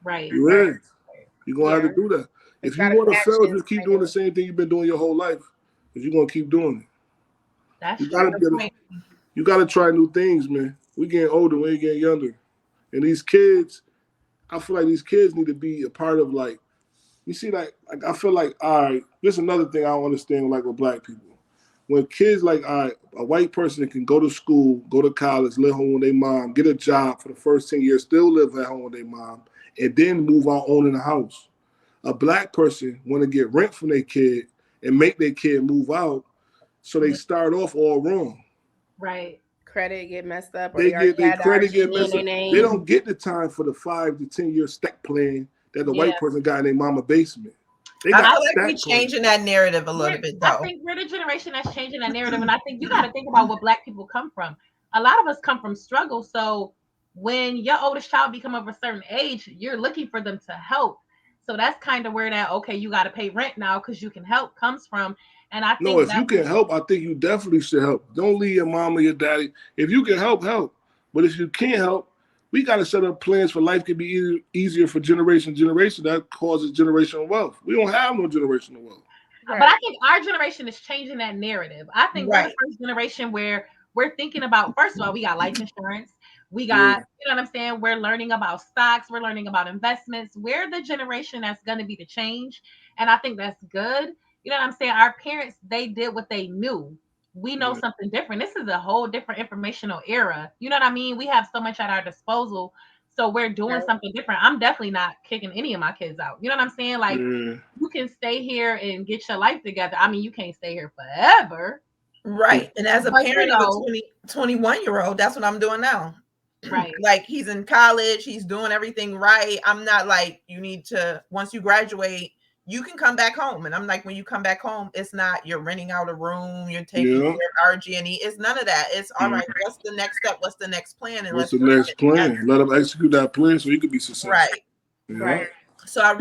Right. You're gonna have to do that. If you want to fail, just keep doing the same thing you've been doing your whole life. Because you're gonna keep doing it. That's you gotta try new things, man. We getting older, we ain't getting younger. And these kids, I feel like these kids need to be a part of like, you see, like I feel like, all right, this is another thing I don't understand like with black people. When kids like, all right, a white person can go to school, go to college, live home with their mom, get a job for the first 10 years, still live at home with their mom, and then move out owning a house. A black person want to get rent from their kid and make their kid move out, so they start off all wrong. Right. Credit get messed up, or They they already get their had the credit get RG in messed their up. They name. don't get the time for the 5 to 10 year stack plan that the Yeah. white person got in their mama basement. They I got feel like stack we changing that narrative a little bit I though. think we're the generation that's changing that narrative, and I think you got to think about where black people come from. A lot of us come from struggle, so when your oldest child become of a certain age, you're looking for them to help. So that's kind of where that okay, you got to pay rent now because you can help comes from. And I No, think if you can help, I think you definitely should help. Don't leave your mom or your daddy. If you can help, help. But if you can't help, we got to set up plans for life can be easier for generation to generation. That causes generational wealth. We don't have no generational wealth. Right. But I think our generation is changing that narrative. I think we're the first generation where we're thinking about, first of all, we got life insurance. We got, you know what I'm saying? We're learning about stocks. We're learning about investments. We're the generation that's going to be the change. And I think that's good. You know what I'm saying? Our parents, they did what they knew. We know something different. This is a whole different informational era. You know what I mean? We have so much at our disposal. So we're doing something different. I'm definitely not kicking any of my kids out. You know what I'm saying? Like, you can stay here and get your life together. I mean, you can't stay here forever. Right. And as a But, parent of a 21-year-old, that's what I'm doing now. Right. Like he's in college, he's doing everything right. I'm not like, you need to, once you graduate, you can come back home. And I'm like, when you come back home, it's not you're renting out a room, you're taking care of RG&E. It's none of that. It's all right. What's the next step? What's the next plan? And what's the next plan? Let them execute that plan so you can be successful. Right. Right. So I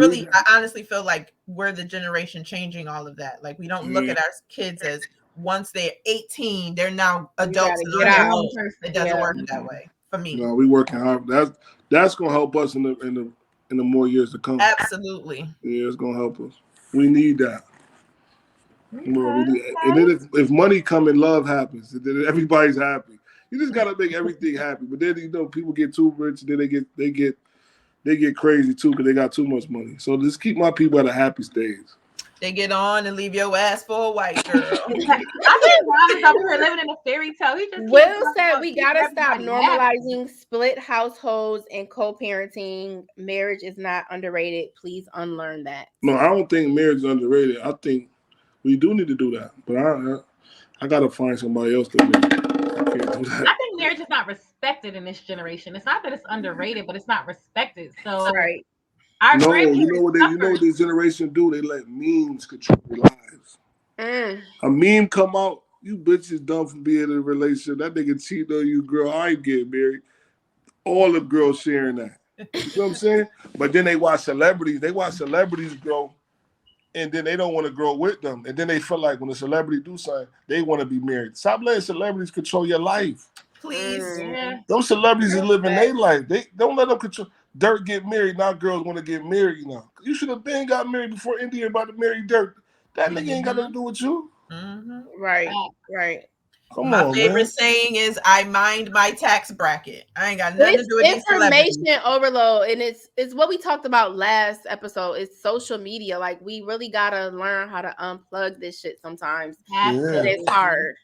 honestly feel like we're the generation changing all of that. Like we don't look at our kids as once they're 18, they're now adults and on their own. It doesn't work that way for me. No, we working hard. That's gonna help us in the more years to come. Absolutely. Yeah, it's gonna help us. We need that. And then if money come and love happens, then everybody's happy. You just gotta make everything happy. But then people get too rich, and then they get crazy too because they got too much money. So just keep my people at a happy stage. They get on and leave your ass for a white girl. I think Ron is over here living in a fairy tale. He just Will said we gotta stop normalizing split households and co-parenting. Marriage is not underrated. Please unlearn that. No, I don't think marriage is underrated. I think we do need to do that, but I gotta find somebody else to do that. I can't do that. I think marriage is not respected in this generation. It's not that it's underrated, but it's not respected. So you know what this generation do? They let memes control their lives. A meme come out, you bitches dumb for being in a relationship. That nigga cheat on you, girl. I ain't getting married. All the girls sharing that. You know what I'm saying? But then they watch celebrities. They watch celebrities grow, and then they don't want to grow with them. And then they feel like when a celebrity do something, they want to be married. Stop letting celebrities control your life. Please. Those celebrities are living their life. They don't let them control. Dirk get married. Now girls want to get married now. You should have been got married before India about to marry Dirk. That nigga ain't got nothing to do with you. Right. My favorite saying is, "I mind my tax bracket." I ain't got nothing to do with these celebrities. Information overload, and it's what we talked about last episode. It's social media. Like we really gotta learn how to unplug this shit sometimes. But it's hard.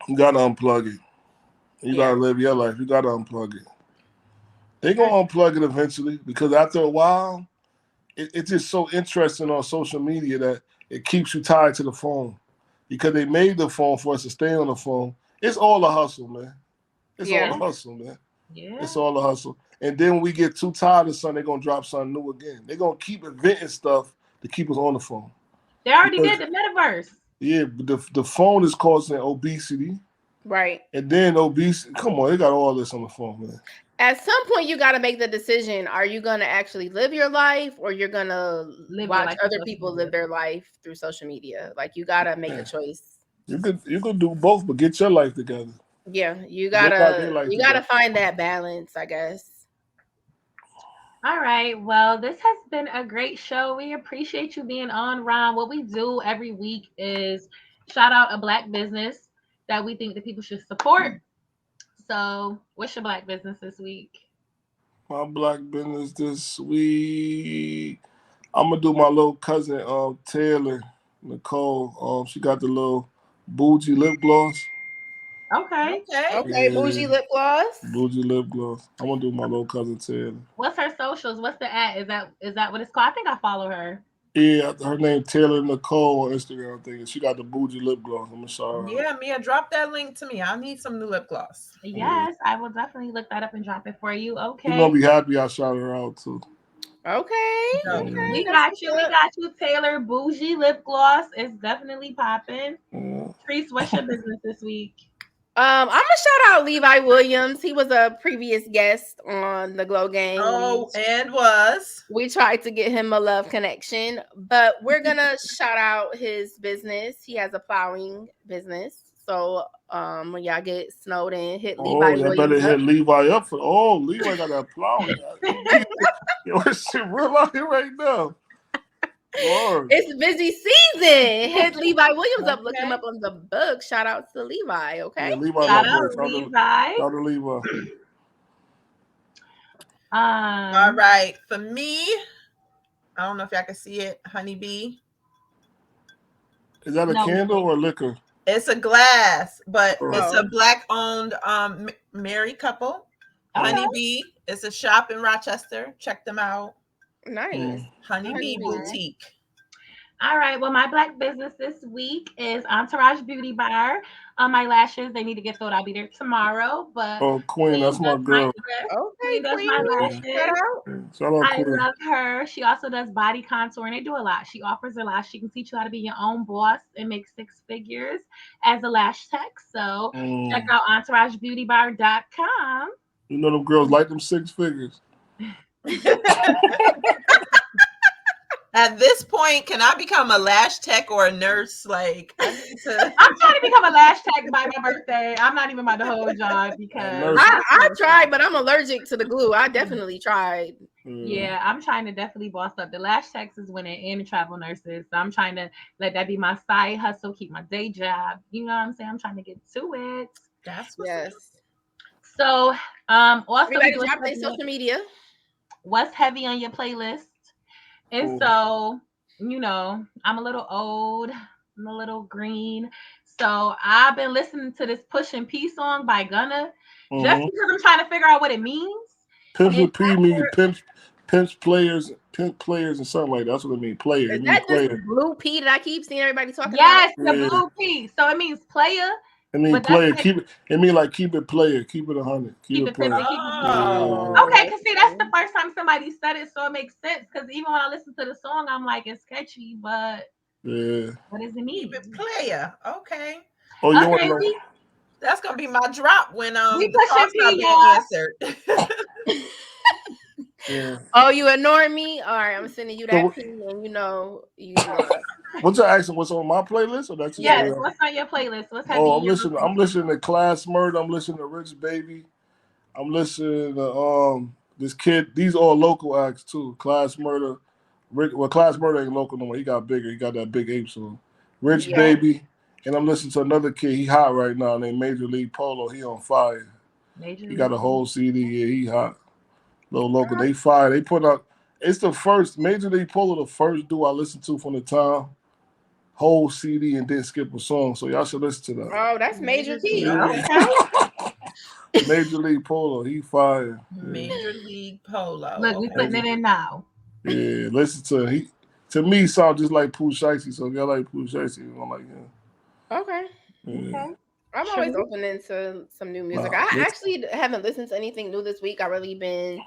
You gotta unplug it. You gotta live your life. You gotta unplug it. They gonna unplug it eventually because after a while, it's just so interesting on social media that it keeps you tied to the phone. Because they made the phone for us to stay on the phone. It's all a hustle, man. It's all a hustle, man. It's all a hustle. And then when we get too tired of something, they're going to drop something new again. They're going to keep inventing stuff to keep us on the phone. They already did the metaverse. Yeah, but the phone is causing obesity. Right. And then obesity. Come on, they got all this on the phone, man. At some point, you got to make the decision. Are you going to actually live your life or you're going to watch other people live their life through social media? Like, you got to make a choice. You could do both, but get your life together. Yeah, you got to find that balance, I guess. All right. Well, this has been a great show. We appreciate you being on, Ron. What we do every week is shout out a Black business that we think that people should support. So, what's your black business this week? My black business this week. I'm gonna do my little cousin, Taylor Nicole. She got the little bougie lip gloss. Okay. Okay, bougie lip gloss. Bougie lip gloss. I'm gonna do my little cousin Taylor. What's her socials? What's the at? Is that what it's called? I think I follow her. Yeah, her name Taylor Nicole on Instagram. I think she got the bougie lip gloss. I'm gonna show her. Yeah, Mia, drop that link to me. I need some new lip gloss. Yes, I will definitely look that up and drop it for you. Okay. You're gonna be happy I shot her out too. Okay. We got you. We got you, Taylor. Bougie lip gloss is definitely popping. Treese, what's your business this week? I'm gonna shout out Levi Williams. He was a previous guest on the Glow Gang. Oh, and was. We tried to get him a love connection, but we're gonna shout out his business. He has a plowing business. So when y'all get snowed in, hit Levi Williams. Better hit Levi up for Levi got that plowing. Yo, shit real out here right now. Lord. It's busy season. Hit Levi Williams up. Look him up on the book. Shout out to Levi. Okay. Yeah, Levi. Shout out Levi. Shout out Levi. All right. For me, I don't know if y'all can see it. Honeybee. Is that a candle or liquor? It's a glass, but it's a black-owned married couple. Honeybee. It's a shop in Rochester. Check them out. Nice. Honeybee Boutique. All right. Well, my black business this week is Entourage Beauty Bar. My lashes, they need to get filled. I'll be there tomorrow. But Queen, that's my girl. Okay, does my lashes. Shout out I Queen. love her. She also does body contour, and they do a lot. She offers a lot. She can teach you how to be your own boss and make 6 figures as a lash tech. So check out entouragebeautybar.com. You know them girls like them 6 figures. At this point, can I become a lash tech or a nurse? Like, I'm trying to become a lash tech by my birthday. I'm not even about to hold y'all because I tried, but I'm allergic to the glue. I definitely tried. Yeah, I'm trying to definitely boss up. The lash techs is winning and the travel nurses. So I'm trying to let that be my side hustle, keep my day job. You know what I'm saying? I'm trying to get to it. That's So also everybody drop their social media. What's heavy on your playlist? And so, you know, I'm a little old, I'm a little green. So I've been listening to this Push and P song by Gunna just because I'm trying to figure out what it means. Pimps and P means pimps players, pimp players, and something like that. That's what it means. Player. Is that this blue P that I keep seeing everybody talking about? Yes, the blue P. So it means player. I mean, player. Keep it. It mean like keep it player. Keep it 100. Keep it player. Okay, because see, that's the first time somebody said it, so it makes sense. Because even when I listen to the song, I'm like, it's sketchy, but what does it mean? Keep it player. Okay. Oh, you want to know? That's gonna be my drop when we push answered. Oh, you ignoring me? All right, I'm sending you that ping, and you know. What's your accent? What's on my playlist? Or that's what's on your playlist? What's heavy? I'm listening to Class Murder. I'm listening to Rich Baby. I'm listening to this kid. These all local acts too. Class Murder. Class Murder ain't local no more. He got bigger. He got that big ape song. Rich Baby. And I'm listening to another kid. He hot right now named Major League Polo. He on fire. He got a whole CD. Yeah, he hot. Little local. They fire. They put out. It's the first Major League Polo. The first dude I listened to from the time. Whole CD and didn't skip a song. So y'all should listen to that. Oh, that's Major T. Major League Polo. He fire. Major League Polo. Look, we putting it in now. Yeah, listen to he. To me, sound just like Pooh Shiesty. So if y'all like Pooh Shiesty, you don't like him. Okay. I'm always open into some new music. I actually haven't listened to anything new this week. I've really been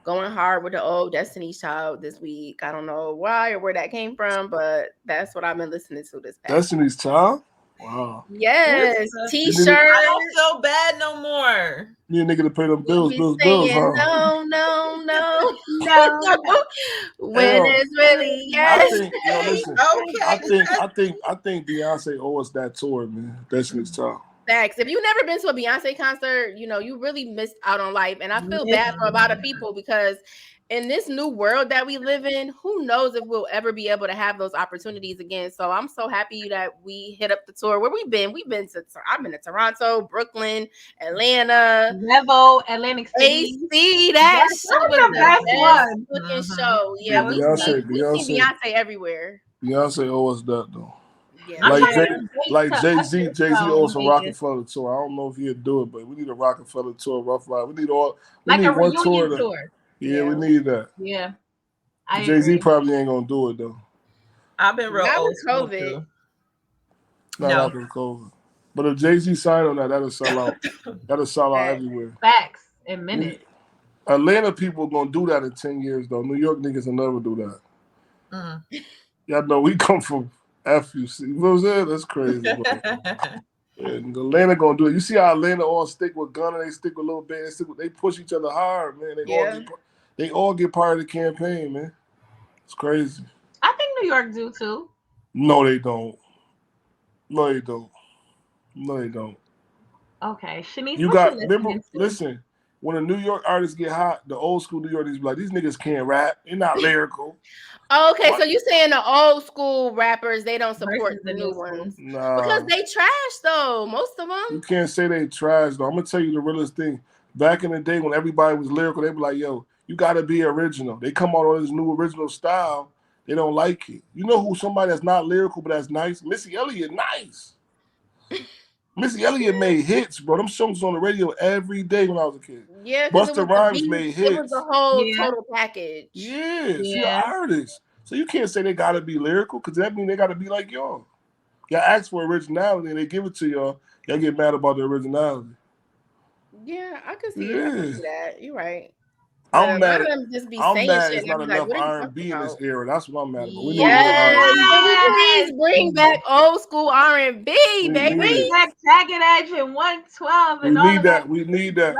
going hard with the old Destiny's Child this week. I don't know why or where that came from, but that's what I've been listening to this past. Destiny's Child? Wow. Yes. T-shirt. I don't feel bad no more. You nigga to pay them bills, huh? No. When it's really yes. I think Beyonce owes us that tour, man. Destiny's Child. Facts. If you've never been to a Beyonce concert, you know, you really missed out on life. And I feel bad for a lot of people because in this new world that we live in, who knows if we'll ever be able to have those opportunities again. So I'm so happy that we hit up the tour. Where we've been to I've been to Toronto, Brooklyn, Atlanta, Level, Atlantic City. AC. That was the best one. Looking show. Yeah, we see Beyonce everywhere. Beyonce owes that though. Yeah. Like Jay-Z owes a Rockefeller tour. I don't know if he'd do it, but we need a Rockefeller tour, Rough Ride. We need a one reunion tour. Yeah, we need that. Yeah. Jay-Z probably ain't gonna do it though. I've been real old school too. Not after COVID. But if Jay-Z signed on that, that'll sell out. That'll sell out everywhere. Facts in minutes. Atlanta people gonna do that in 10 years though. New York niggas will never do that. Y'all know we come from FUC. You know what I'm saying? That's crazy. And Atlanta gonna do it. You see how Atlanta all stick with Gunna, they stick with a little bit, they push each other hard, man. They all get part of the campaign, man. It's crazy. I think New York do too. No, they don't. No, they don't. Okay, Shanice, you got listen. When a New York artist get hot, the old school New Yorkers be like, these niggas can't rap. They're not lyrical. Okay, so you saying the old school rappers, they don't support the new ones? Nah. Because they trash though, most of them. You can't say they trash though. I'm gonna tell you the realest thing. Back in the day when everybody was lyrical, they be like, yo, you gotta be original. They come out on this new original style, they don't like it. You know who somebody that's not lyrical but that's nice? Missy Elliott, nice. Missy Elliott made hits, bro. Them songs on the radio every day when I was a kid. Yeah, Busta Rhymes made hits. It was the whole total package. Yeah, she an artist. So you can't say they gotta be lyrical because that means they gotta be like y'all. Y'all ask for originality and they give it to y'all. Y'all get mad about the originality. Yeah, I could see that. You're right. I'm mad. It's not enough R&B in this era. That's what I'm mad about. We please bring back old school R&B, baby. Bring back Jagged Edge and 112 and all that. We need that,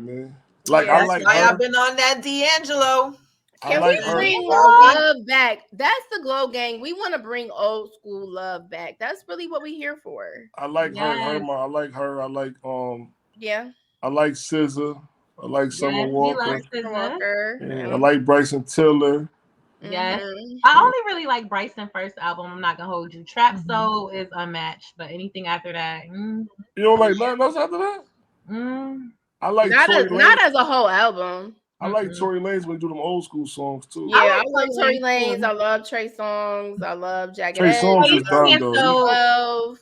man. Like I like. I've been on that D'Angelo. Can we bring love back? That's the Glow Gang. We want to bring old school love back. That's really what we're here for. I like her. I like her. I like I like SZA. I like Summer Walker. I like Bryson Tiller. Yes. I only really like Bryson's first album. I'm not gonna hold you. Trap Soul is unmatched, but anything after that. You don't like nothing else after that? I like not as a whole album. I like Tory Lanez when he do them old school songs too. Yeah, I love Tory Lanez. I love Trey Songz. I love Jagged Edge. Trey Songz is done though.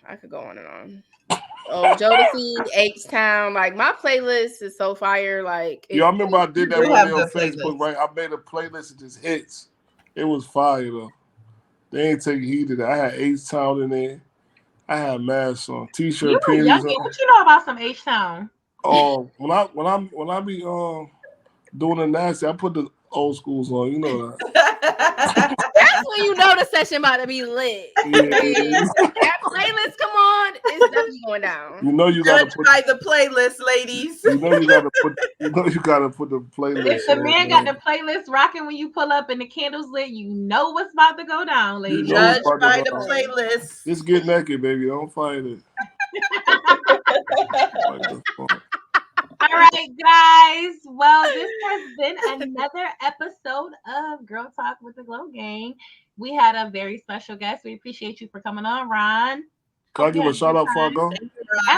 I could go on and on. Oh, Jodeci, H-Town. Like my playlist is so fire. Like I remember I did that on Facebook, right? I made a playlist of just hits. It was fire though. They ain't taking heed of that. I had H-Town in there. I had mad songs, T-shirt, panties. What you know about some H-Town? Oh, when I be doing the nasty, I put the old schools on. You know that. That's when you know the session about to be lit. Yeah. That playlist, come on, it's definitely going down. You know you gotta put the playlist, ladies. You know you gotta put the playlist. If the man got the playlist rocking when you pull up and the candles lit, you know what's about to go down, ladies. Judge by the playlist. Just get naked, baby. Don't fight it. All right, guys. Well, this has been another episode of Girl Talk with the Glow Gang. We had a very special guest. We appreciate you for coming on, Ron. Can I give a shout out before I go?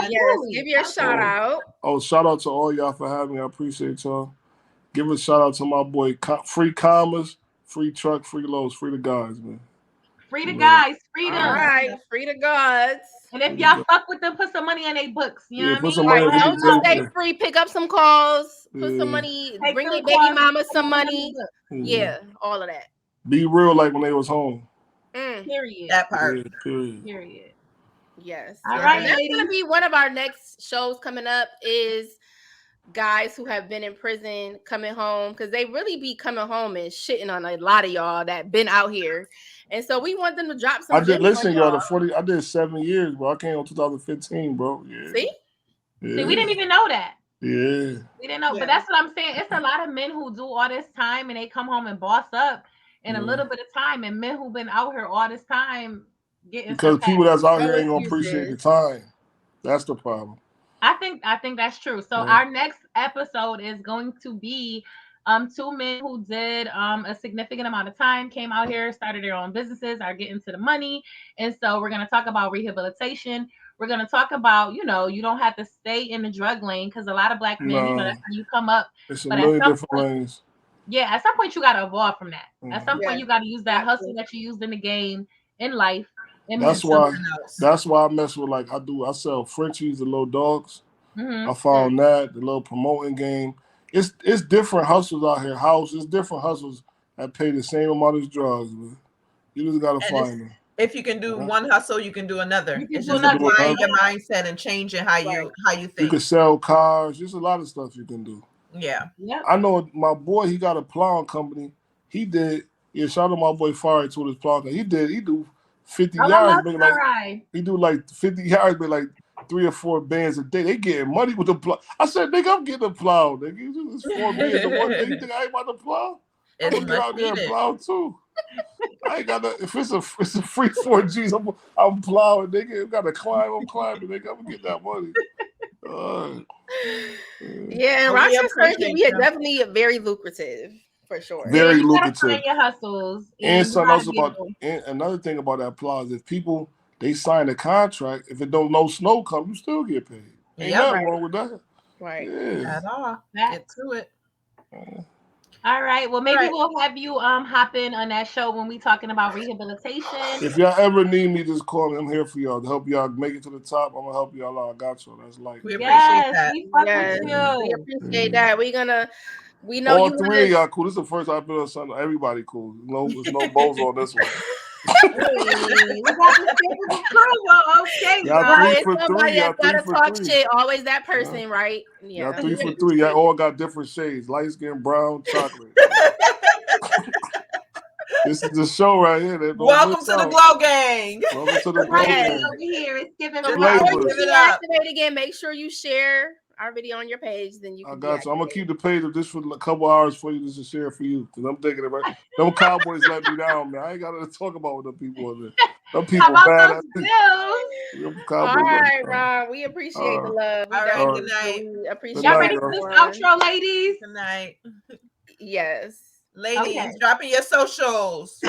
Yes, give you a shout out. Oh, shout out to all y'all for having me. I appreciate y'all. Give a shout out to my boy, Free Commas, Free Truck, Free Loads, Free the Guys, man. Free the guys, freedom. All right, free the gods. And if y'all fuck with them, put some money in their books. You know what I mean? Don't just stay free. Pick up some calls. Put some money. Bring their baby mama some money. Yeah, all of that. Be real, like when they was home. Period. That part. Period. Yes. All right, that's gonna be one of our next shows coming up. Is guys who have been in prison coming home, because they really be coming home and shitting on a lot of y'all that been out here. And so we want them to drop some. I did listen, y'all. I did 7 years, bro. I came on 2015, bro. Yeah. See, we didn't even know that. Yeah. We didn't know, but that's what I'm saying. It's a lot of men who do all this time and they come home and boss up in a little bit of time, and men who've been out here all this time getting. Because people that's out here ain't gonna appreciate the time. That's the problem. I think that's true. So our next episode is going to be two men who did a significant amount of time, came out here, started their own businesses, are getting to the money. And so we're going to talk about rehabilitation. We're going to talk about, you don't have to stay in the drug lane, because a lot of black men, that's how you come up. It's a million different lanes. Yeah, at some point you got to evolve from that. At some point you got to use that hustle that you used in the game, in life. That's why I mess with, like, I sell Frenchies, the little dogs. I found that, the little promoting game. It's different hustles out here. It's different hustles that pay the same amount as drugs, man. You just gotta find them. If you can do one hustle, you can do another. It's just applying your mindset and changing how you think. You can sell cars. There's a lot of stuff you can do. Yeah. I know my boy, he got a plowing company. He did, shout out my boy Farid to his plowing company. He do 50 yards, he do like 50 yards, but like 3 or 4 bands a day. They getting money with the plow. I said, nigga, I'm getting a plow, nigga. It's 4 bands in one day. You think I ain't about to plow? I'm gonna get out there and plow too. I ain't got if it's a free 4Gs, I'm plowing, nigga. I gotta climb, I'm climbing, nigga. I'm gonna get that money. Yeah, and Rochester's can be definitely very lucrative. For sure. Very lucrative. Your hustles. And something else and another thing about that plow is if people they sign a contract, if it don't no snow come, you still get paid. Ain't nothing wrong with that. Right. Yeah. At all. Get to it. All right. Well, maybe we'll have you hop in on that show when we talking about rehabilitation. If y'all ever need me, just call me. I'm here for y'all to help y'all make it to the top. I'm gonna help y'all out. I got you. That's life. We appreciate that. We appreciate that. We know all you 3 of y'all cool. This is the first I've been on something. Everybody cool. There's no bows on this one. We got the approval. Okay, y'all 3 for 3. Somebody Y'all 3 gotta for talk 3. shit. Always that person, right? Yeah. Y'all 3 for 3. Y'all all got different shades: light skin, brown, chocolate. This is the show right here. Welcome to the Glow Gang. Welcome to the Glow Gang. Over here, it's giving activate again. Make sure you share our video on your page. Then you can. I got you. I'm gonna keep the page of this for a couple hours for you just to share for you, because I'm thinking about them Cowboys let me down, man. I ain't gotta talk about what the people in there. Them people bad. All right, Ron. We appreciate the love. All right. Good night. We appreciate. Y'all ready for this outro, ladies? Good night. Yes. Ladies, dropping your socials.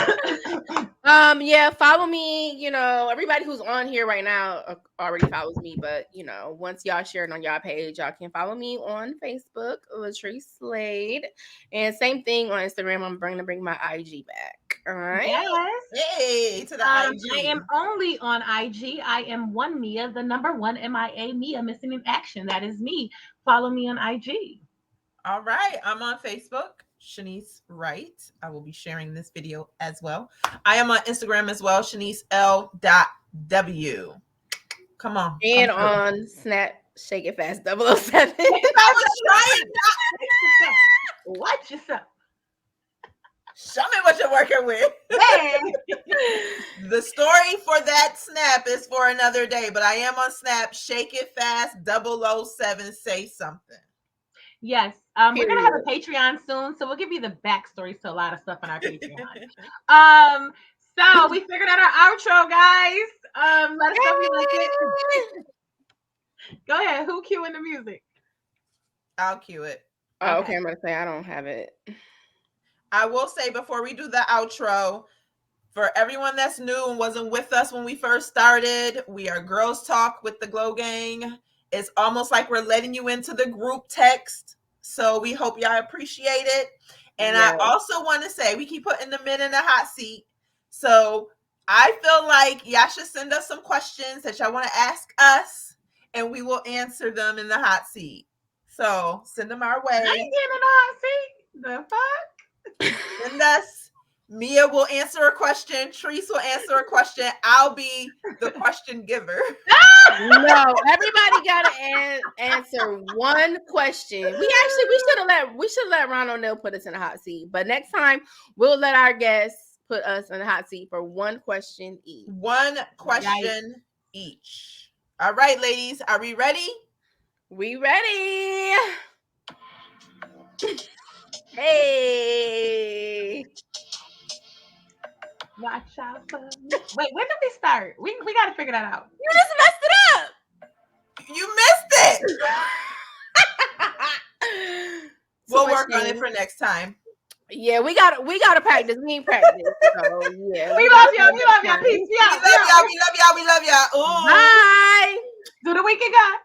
Yeah, follow me. Everybody who's on here right now already follows me, but once y'all share it on y'all page, y'all can follow me on Facebook, Latrice Slade, and same thing on Instagram. I'm going to bring my IG back. All right. Yes. Hey, to the IG. I am only on IG. I am one Mia, the number 1 MIA, Mia missing in action. That is me. Follow me on IG. All right, I'm on Facebook. Shanice Wright. I will be sharing this video as well. I am on Instagram as well, ShaniceL.W. Come on. And on Snap, Shake It Fast 007. I was trying. Watch yourself. Show me what you're working with. The story for that Snap is for another day, but I am on Snap, Shake It Fast 007. Say something. Yes. We're gonna have a Patreon soon, so we'll give you the backstories to a lot of stuff on our Patreon. So we figured out our outro, guys. Let us know if you like it. Go ahead. Who cueing the music? I'll cue it. Oh, okay. I'm gonna say I don't have it. I will say before we do the outro, for everyone that's new and wasn't with us when we first started, we are Girls Talk with the Glow Gang. It's almost like we're letting you into the group text. So we hope y'all appreciate it. And I also want to say, we keep putting the men in the hot seat. So I feel like y'all should send us some questions that y'all want to ask us, and we will answer them in the hot seat. So send them our way. I ain't getting in the hot seat. The fuck? Send us. Mia will answer a question. Treese will answer a question. I'll be the question giver. No, everybody got to answer one question. We should let Ron O'Neill put us in a hot seat. But next time, we'll let our guests put us in a hot seat for one question each. One question each. All right, ladies, are we ready? We ready. Hey. Watch out for me. Wait, when did we start? We got to figure that out. You just messed it up. You missed it. We'll work on it for next time. Yeah, we gotta practice. We ain't practice. So yeah. We love y'all. We love y'all. Peace. We love y'all. We love y'all. We love y'all. Ooh. Bye. Do the weekend, God.